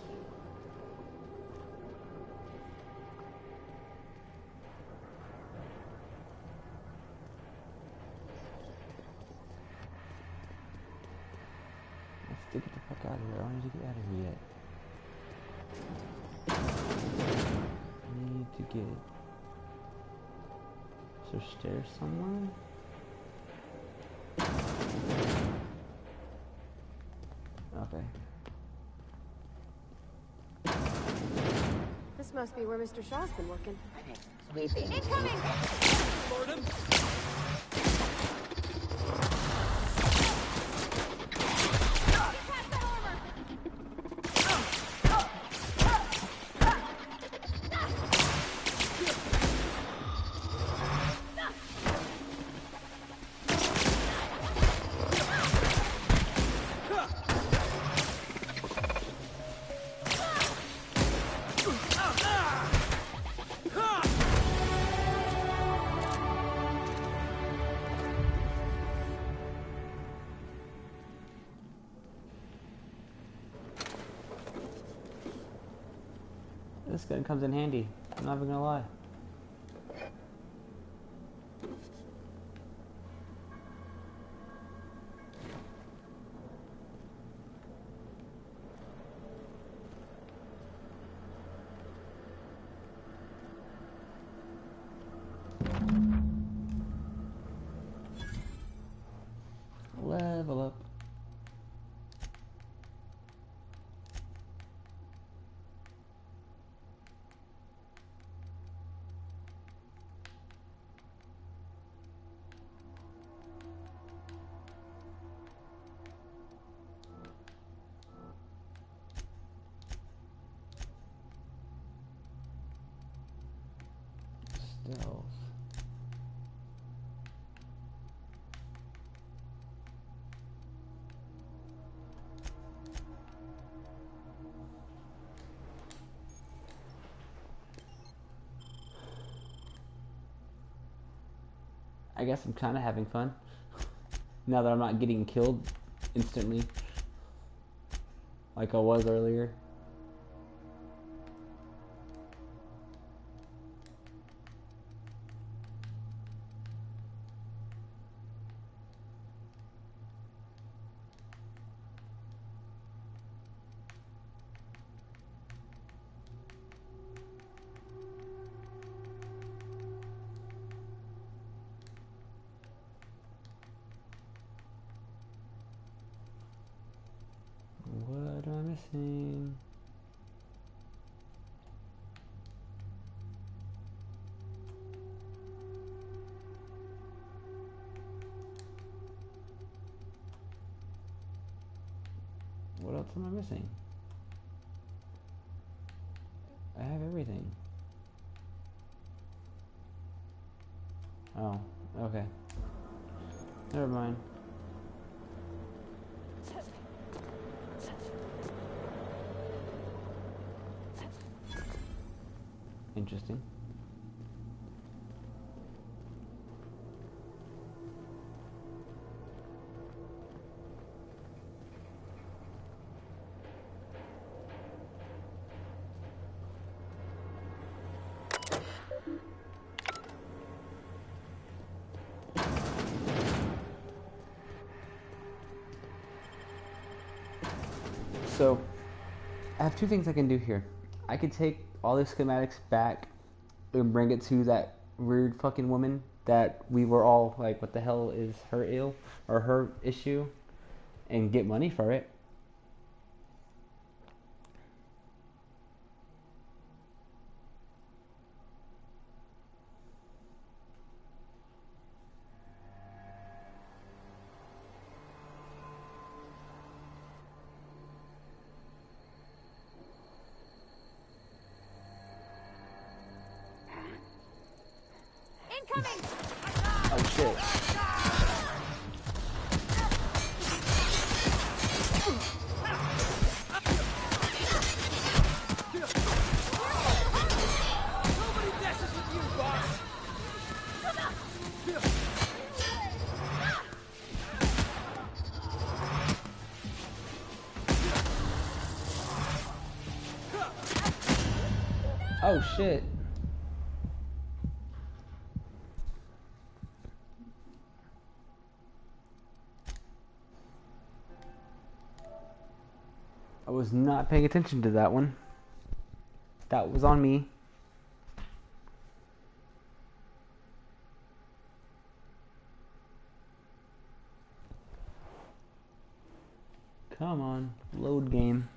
Let's get the fuck out of here. I don't need to get out of here yet. I need to get, is there stairs somewhere? Okay. This must be where Mr. Shaw's been working. Sweeping. Incoming! Lord him. This gun comes in handy. I'm not even gonna lie. Level up. Stealth. I guess I'm kind of having fun now that I'm not getting killed instantly like I was earlier. What am I missing? What else am I missing? I have everything. Oh, okay. Never mind. Interesting. So, I have two things I can do here. I could take all the schematics back and bring it to that weird fucking woman that we were all like, what the hell is her ill or her issue, and get money for it. Incoming! Oh shit. Nobody messes with you, boss. Oh shit. I was not paying attention to that one. That was on me. Come on, load game.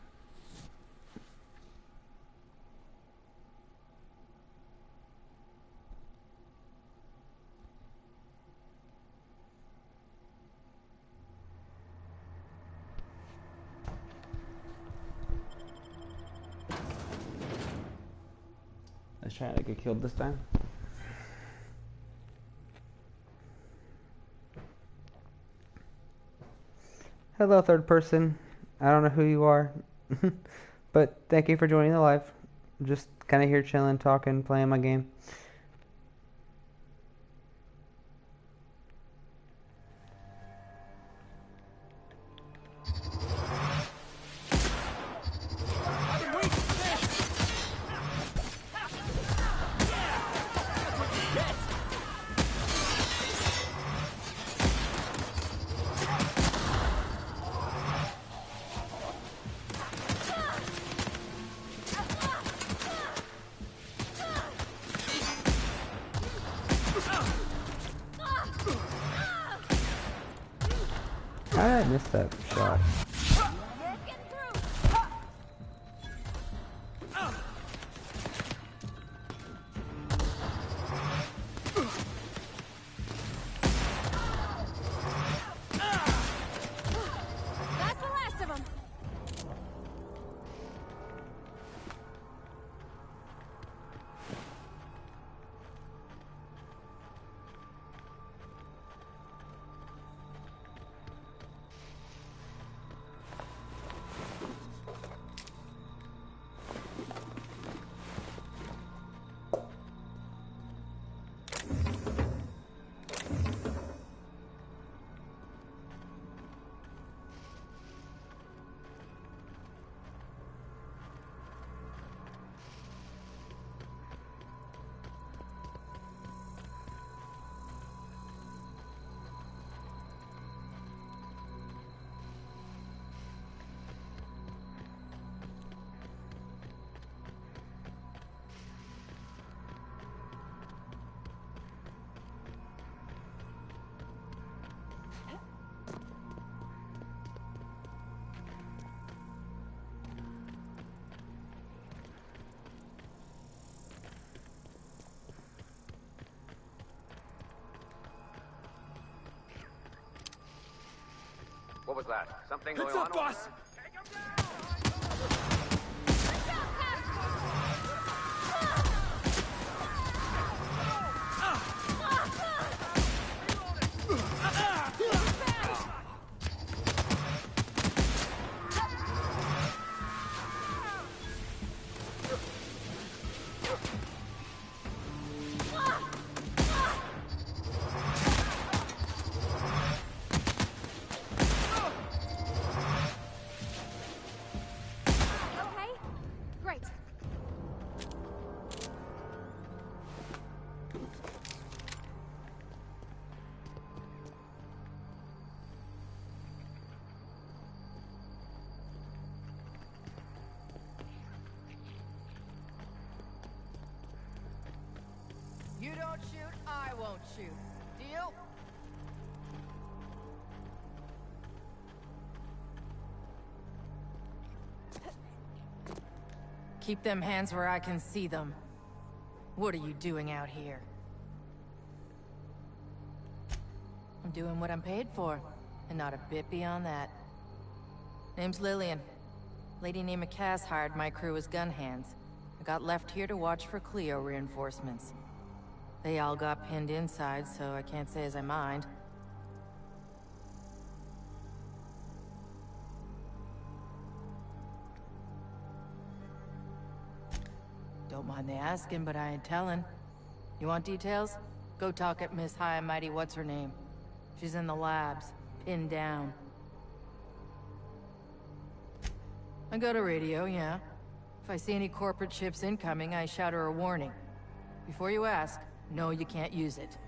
try to get killed this time. Hello, third person. I don't know who you are, but thank you for joining the live. Just kind of here chilling, talking, playing my game. How did I miss that shot? That's the last of them. What was that? Something going on? What's up, boss? You don't shoot, I won't shoot. Deal? Keep them hands where I can see them. What are you doing out here? I'm doing what I'm paid for, and not a bit beyond that. Name's Lillian. Lady named Cass hired my crew as gun hands. I got left here to watch for Cleo reinforcements. They all got pinned inside, so I can't say as I mind. Don't mind the asking, but I ain't telling. You want details? Go talk at Miss High and Mighty What's-Her-Name. She's in the labs, pinned down. I go to radio, yeah. If I see any corporate ships incoming, I shout her a warning. Before you ask, no, you can't use it.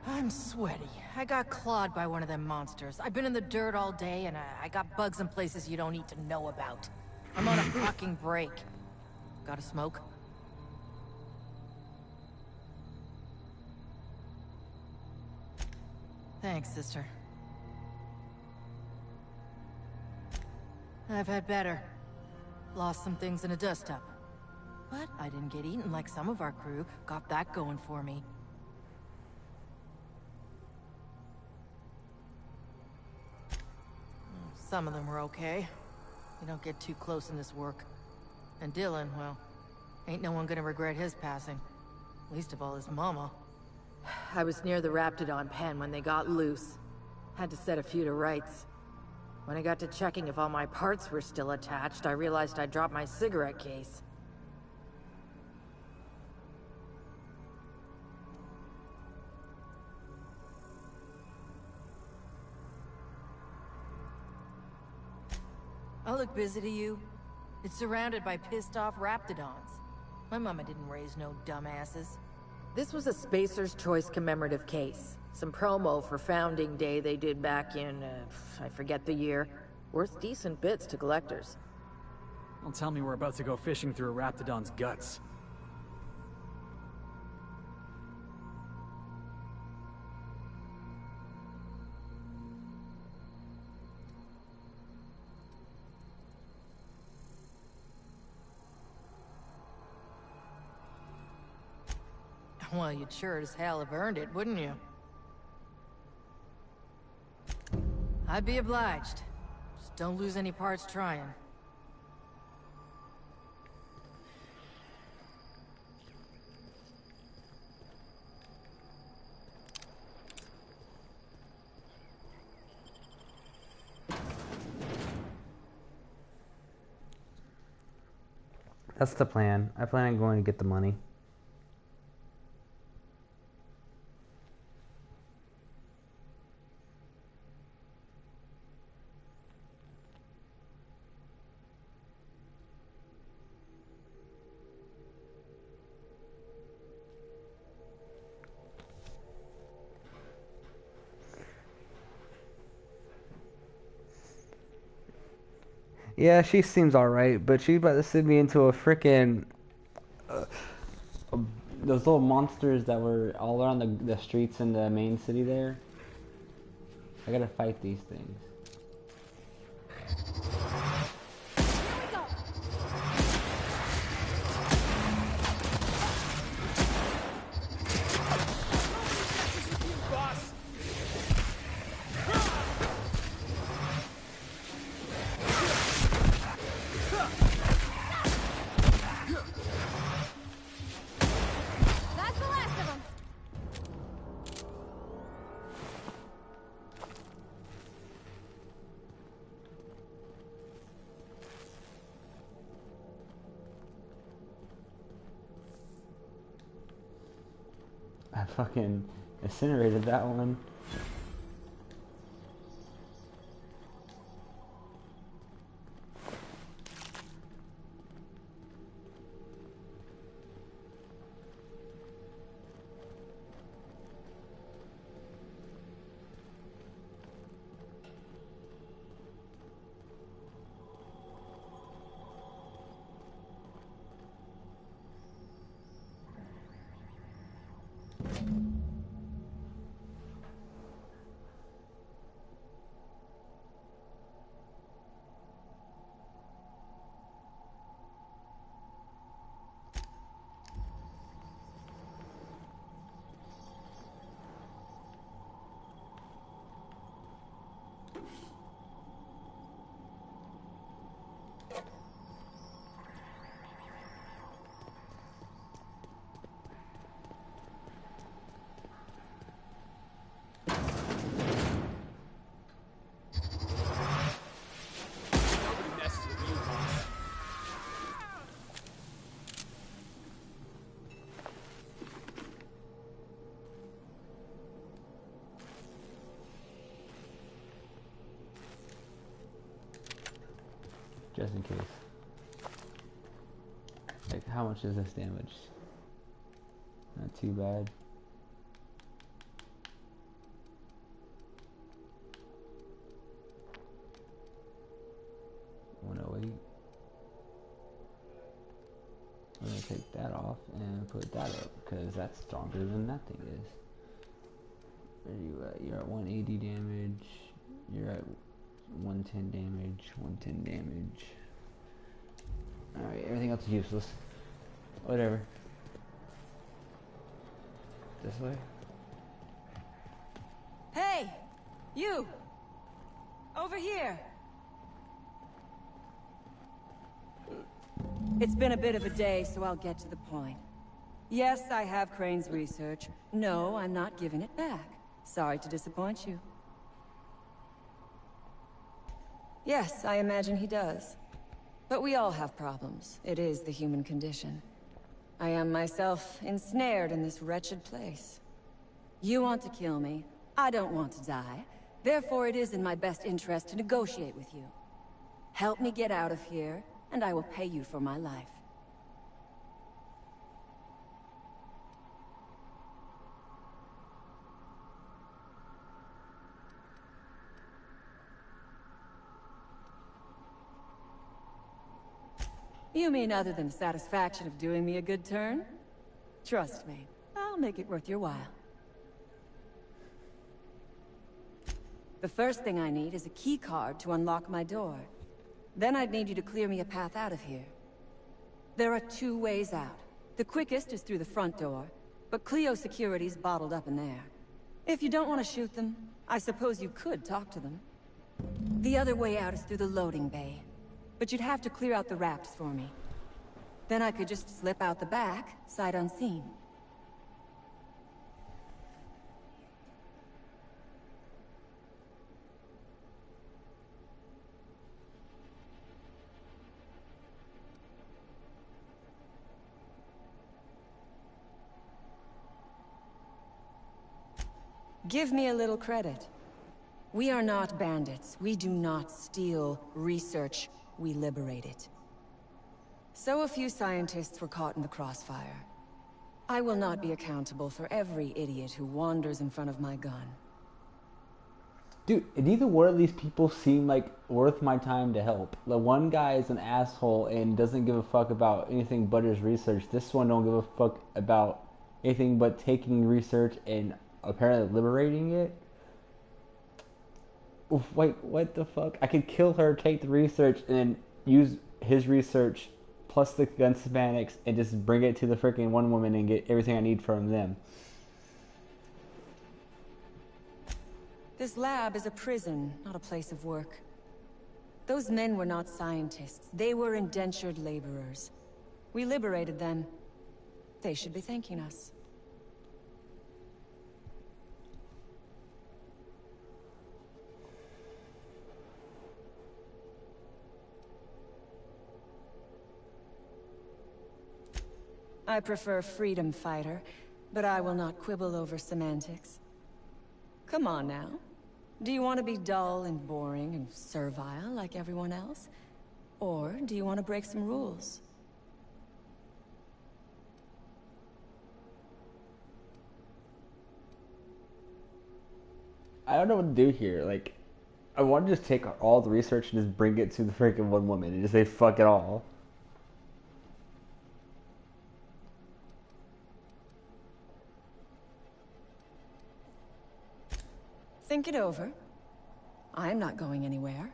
I'm sweaty. I got clawed by one of them monsters. I've been in the dirt all day, and I got bugs in places you don't need to know about. I'm on a fucking break. Got a smoke? Thanks, sister. I've had better. Lost some things in a dust-up. But I didn't get eaten like some of our crew. Got that going for me. Some of them were okay. You don't get too close in this work. And Dylan, well, ain't no one gonna regret his passing. Least of all his mama. I was near the Raptidon pen when they got loose. Had to set a few to rights. When I got to checking if all my parts were still attached, I realized I dropped my cigarette case. I look busy to you. It's surrounded by pissed-off Raptidons. My mama didn't raise no dumbasses. This was a Spacer's Choice commemorative case. Some promo for Founding Day they did back in, I forget the year. Worth decent bits to collectors. Don't tell me we're about to go fishing through a Raptidon's guts. Well, you'd sure as hell have earned it, wouldn't you? I'd be obliged. Just don't lose any parts trying. That's the plan. I plan on going to get the money. Yeah, she seems alright, but she's about to send me into a frickin' those little monsters that were all around the streets in the main city there. I gotta fight these things. I fucking incinerated that one. Just in case. Like, how much is this damage? Not too bad. $108. I'm gonna take that off and put that up because that's stronger than that thing is. Where are you at? You're at 180 damage. You're at 110 damage. 110 damage. Alright, everything else is useless. Whatever. This way? Hey! You! Over here! It's been a bit of a day, so I'll get to the point. Yes, I have Crane's research. No, I'm not giving it back. Sorry to disappoint you. Yes, I imagine he does. But we all have problems. It is the human condition. I am myself ensnared in this wretched place. You want to kill me. I don't want to die. Therefore, it is in my best interest to negotiate with you. Help me get out of here, and I will pay you for my life. You mean other than the satisfaction of doing me a good turn? Trust me, I'll make it worth your while. The first thing I need is a key card to unlock my door. Then I'd need you to clear me a path out of here. There are 2 ways out. The quickest is through the front door, but Cleo security's bottled up in there. If you don't want to shoot them, I suppose you could talk to them. The other way out is through the loading bay. But you'd have to clear out the wraps for me. Then I could just slip out the back, sight unseen. Give me a little credit. We are not bandits. We do not steal research. We liberate it. So a few scientists were caught in the crossfire. I will not be accountable for every idiot who wanders in front of my gun. Dude, neither one of these people seem like worth my time to help. The one guy is an asshole and doesn't give a fuck about anything but his research. This one don't give a fuck about anything but taking research and apparently liberating it. Wait, what the fuck? I could kill her, take the research, and then use his research plus the gun schematics and just bring it to the freaking one woman and get everything I need from them. This lab is a prison, not a place of work. Those men were not scientists. They were indentured laborers. We liberated them. They should be thanking us. I prefer freedom fighter, but I will not quibble over semantics. Come on now. Do you want to be dull and boring and servile like everyone else? Or do you want to break some rules? I don't know what to do here. Like, I want to just take all the research and just bring it to the freaking one woman and just say fuck it all. Think it over. I'm not going anywhere.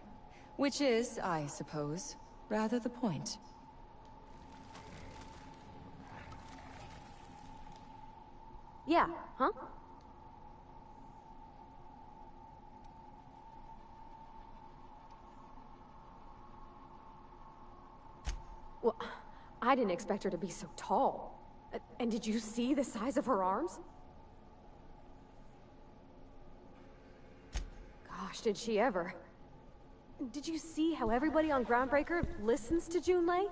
Which is, I suppose, rather the point. Yeah, huh? Well, I didn't expect her to be so tall. And did you see the size of her arms? Gosh, did she ever. Did you see how everybody on Groundbreaker listens to Junlei?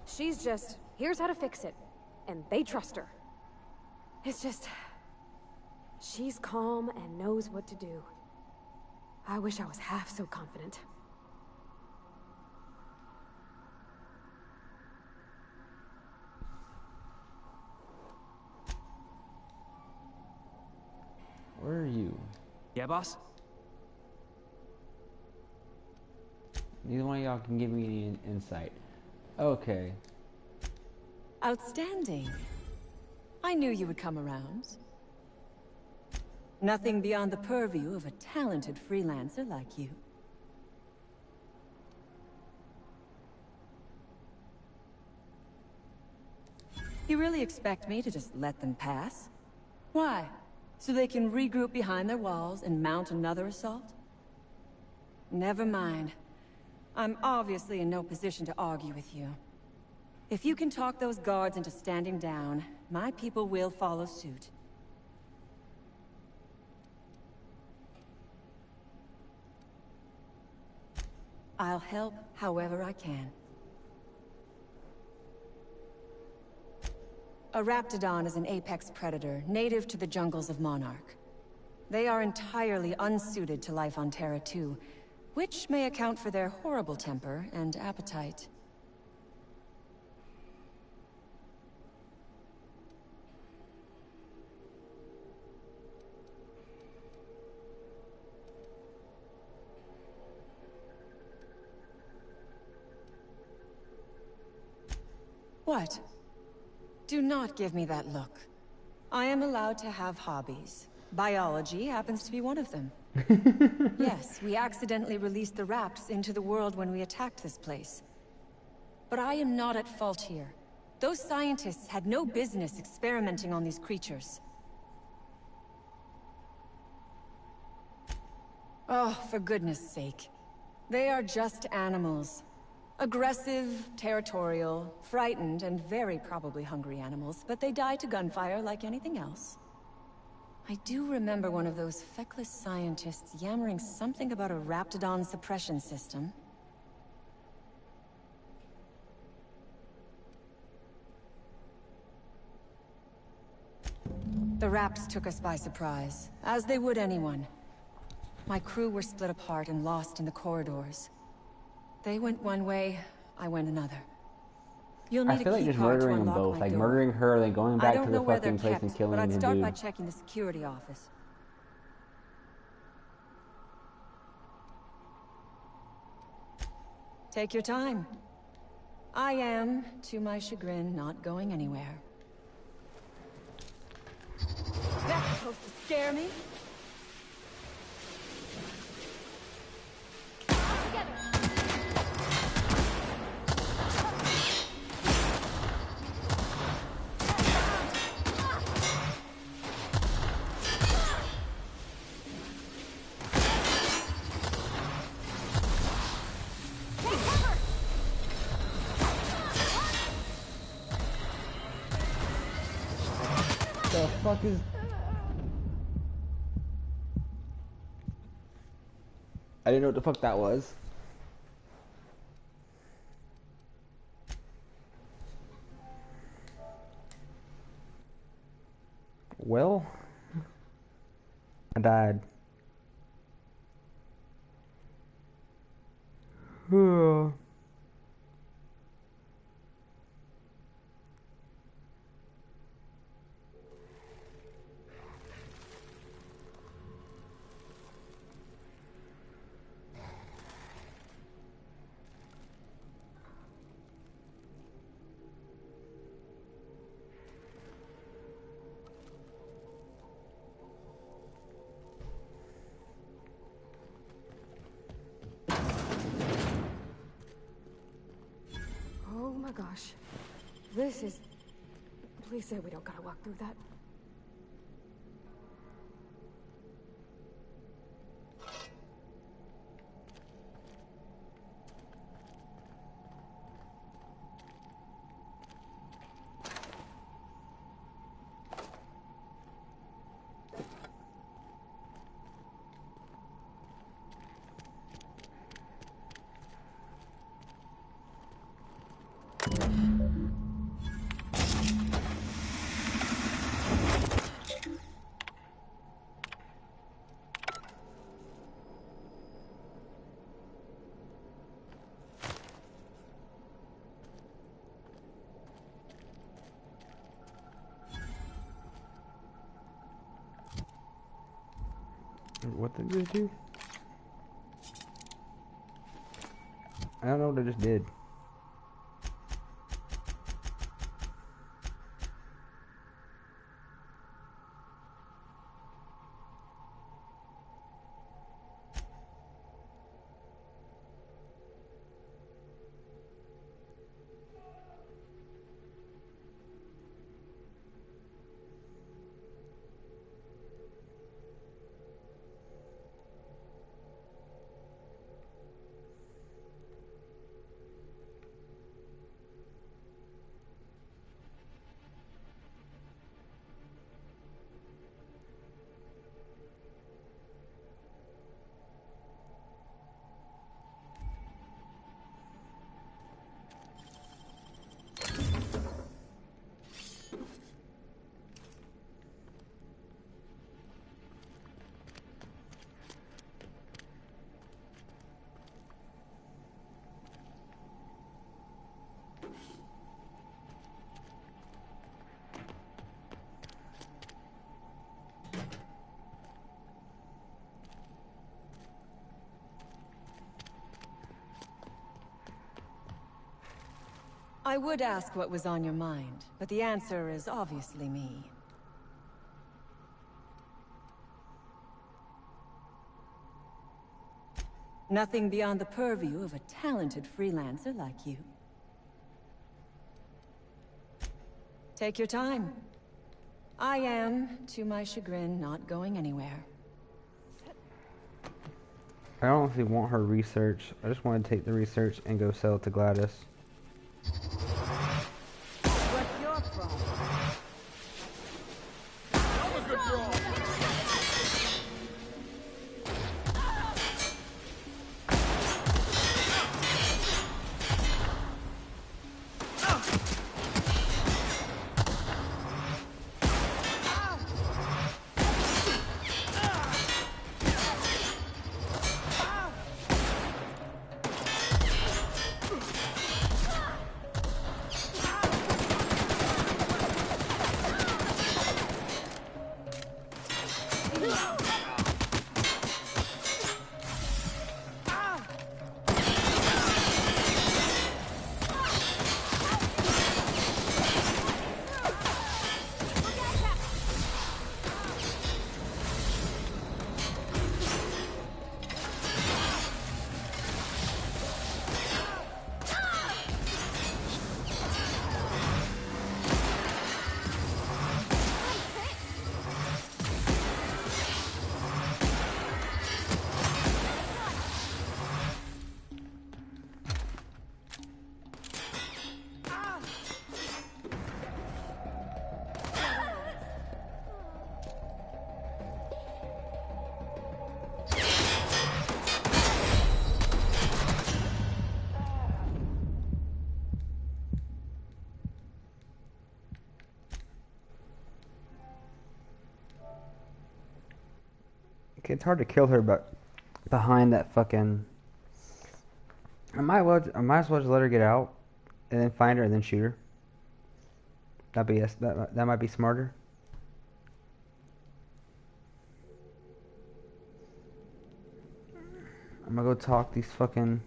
She's just, here's how to fix it. And they trust her. It's just... she's calm and knows what to do. I wish I was half so confident. Where are you? Yeah, boss? Neither one of y'all can give me any insight. Okay. Outstanding. I knew you would come around. Nothing beyond the purview of a talented freelancer like you. You really expect me to just let them pass? Why? So they can regroup behind their walls and mount another assault? Never mind. I'm obviously in no position to argue with you. If you can talk those guards into standing down, my people will follow suit. I'll help however I can. A Raptidon is an apex predator, native to the jungles of Monarch. They are entirely unsuited to life on Terra 2, which may account for their horrible temper and appetite. What? Do not give me that look. I am allowed to have hobbies. Biology happens to be one of them. Yes, we accidentally released the Raps into the world when we attacked this place. But I am not at fault here. Those scientists had no business experimenting on these creatures. Oh, for goodness sake. They are just animals. Aggressive, territorial, frightened, and very probably hungry animals, but they die to gunfire like anything else. I do remember one of those feckless scientists yammering something about a Raptidon suppression system. The Raps took us by surprise, as they would anyone. My crew were split apart and lost in the corridors. They went one way, I went another. You'll need I feel a like key just card to murdering them unlock both. my Like door. murdering her, then going back to the where they're fucking place kept, and killing but I'd the start dude. by checking the security office. Take your time. I am, to my chagrin, not going anywhere. That's supposed to scare me? The fuck is... I didn't know what the fuck that was. Well, I died. Oh my gosh. This is... Please say we don't gotta walk through that. What did this do? I don't know what I just did. I would ask what was on your mind, but the answer is obviously me. Nothing beyond the purview of a talented freelancer like you. Take your time. I am, to my chagrin, not going anywhere. I don't actually want her research. I just want to take the research and go sell it to Gladys. What's your problem? That was a good draw. It's hard to kill her, but behind that fucking... I might as well just let her get out, and then find her, and then shoot her. That might be smarter. I'm gonna go talk these fucking...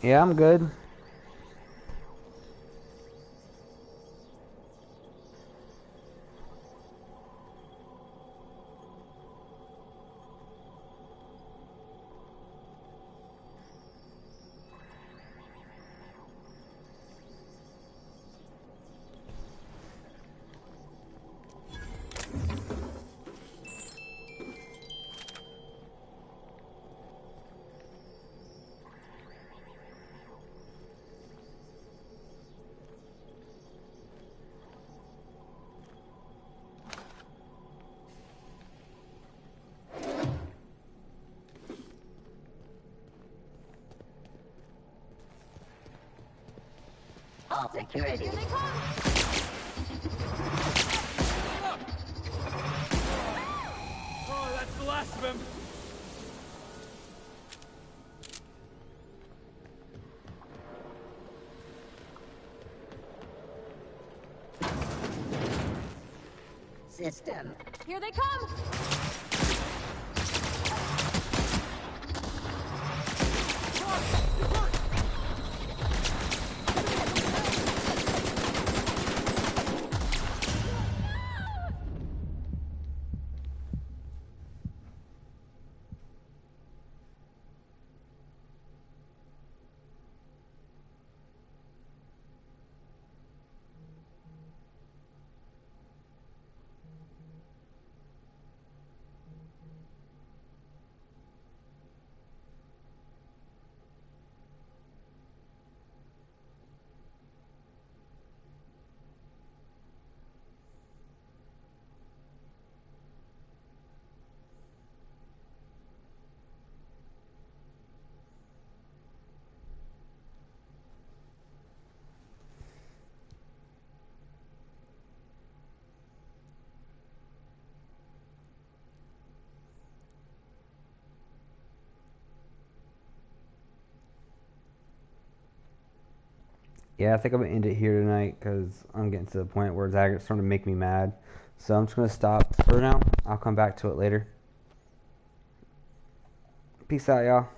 Yeah, I'm good. All security. Here they come! Oh, that's the last of him. System. Here they come! yeah, I think I'm going to end it here tonight because I'm getting to the point where it's starting to make me mad. So I'm just going to stop for now. I'll come back to it later. Peace out, y'all.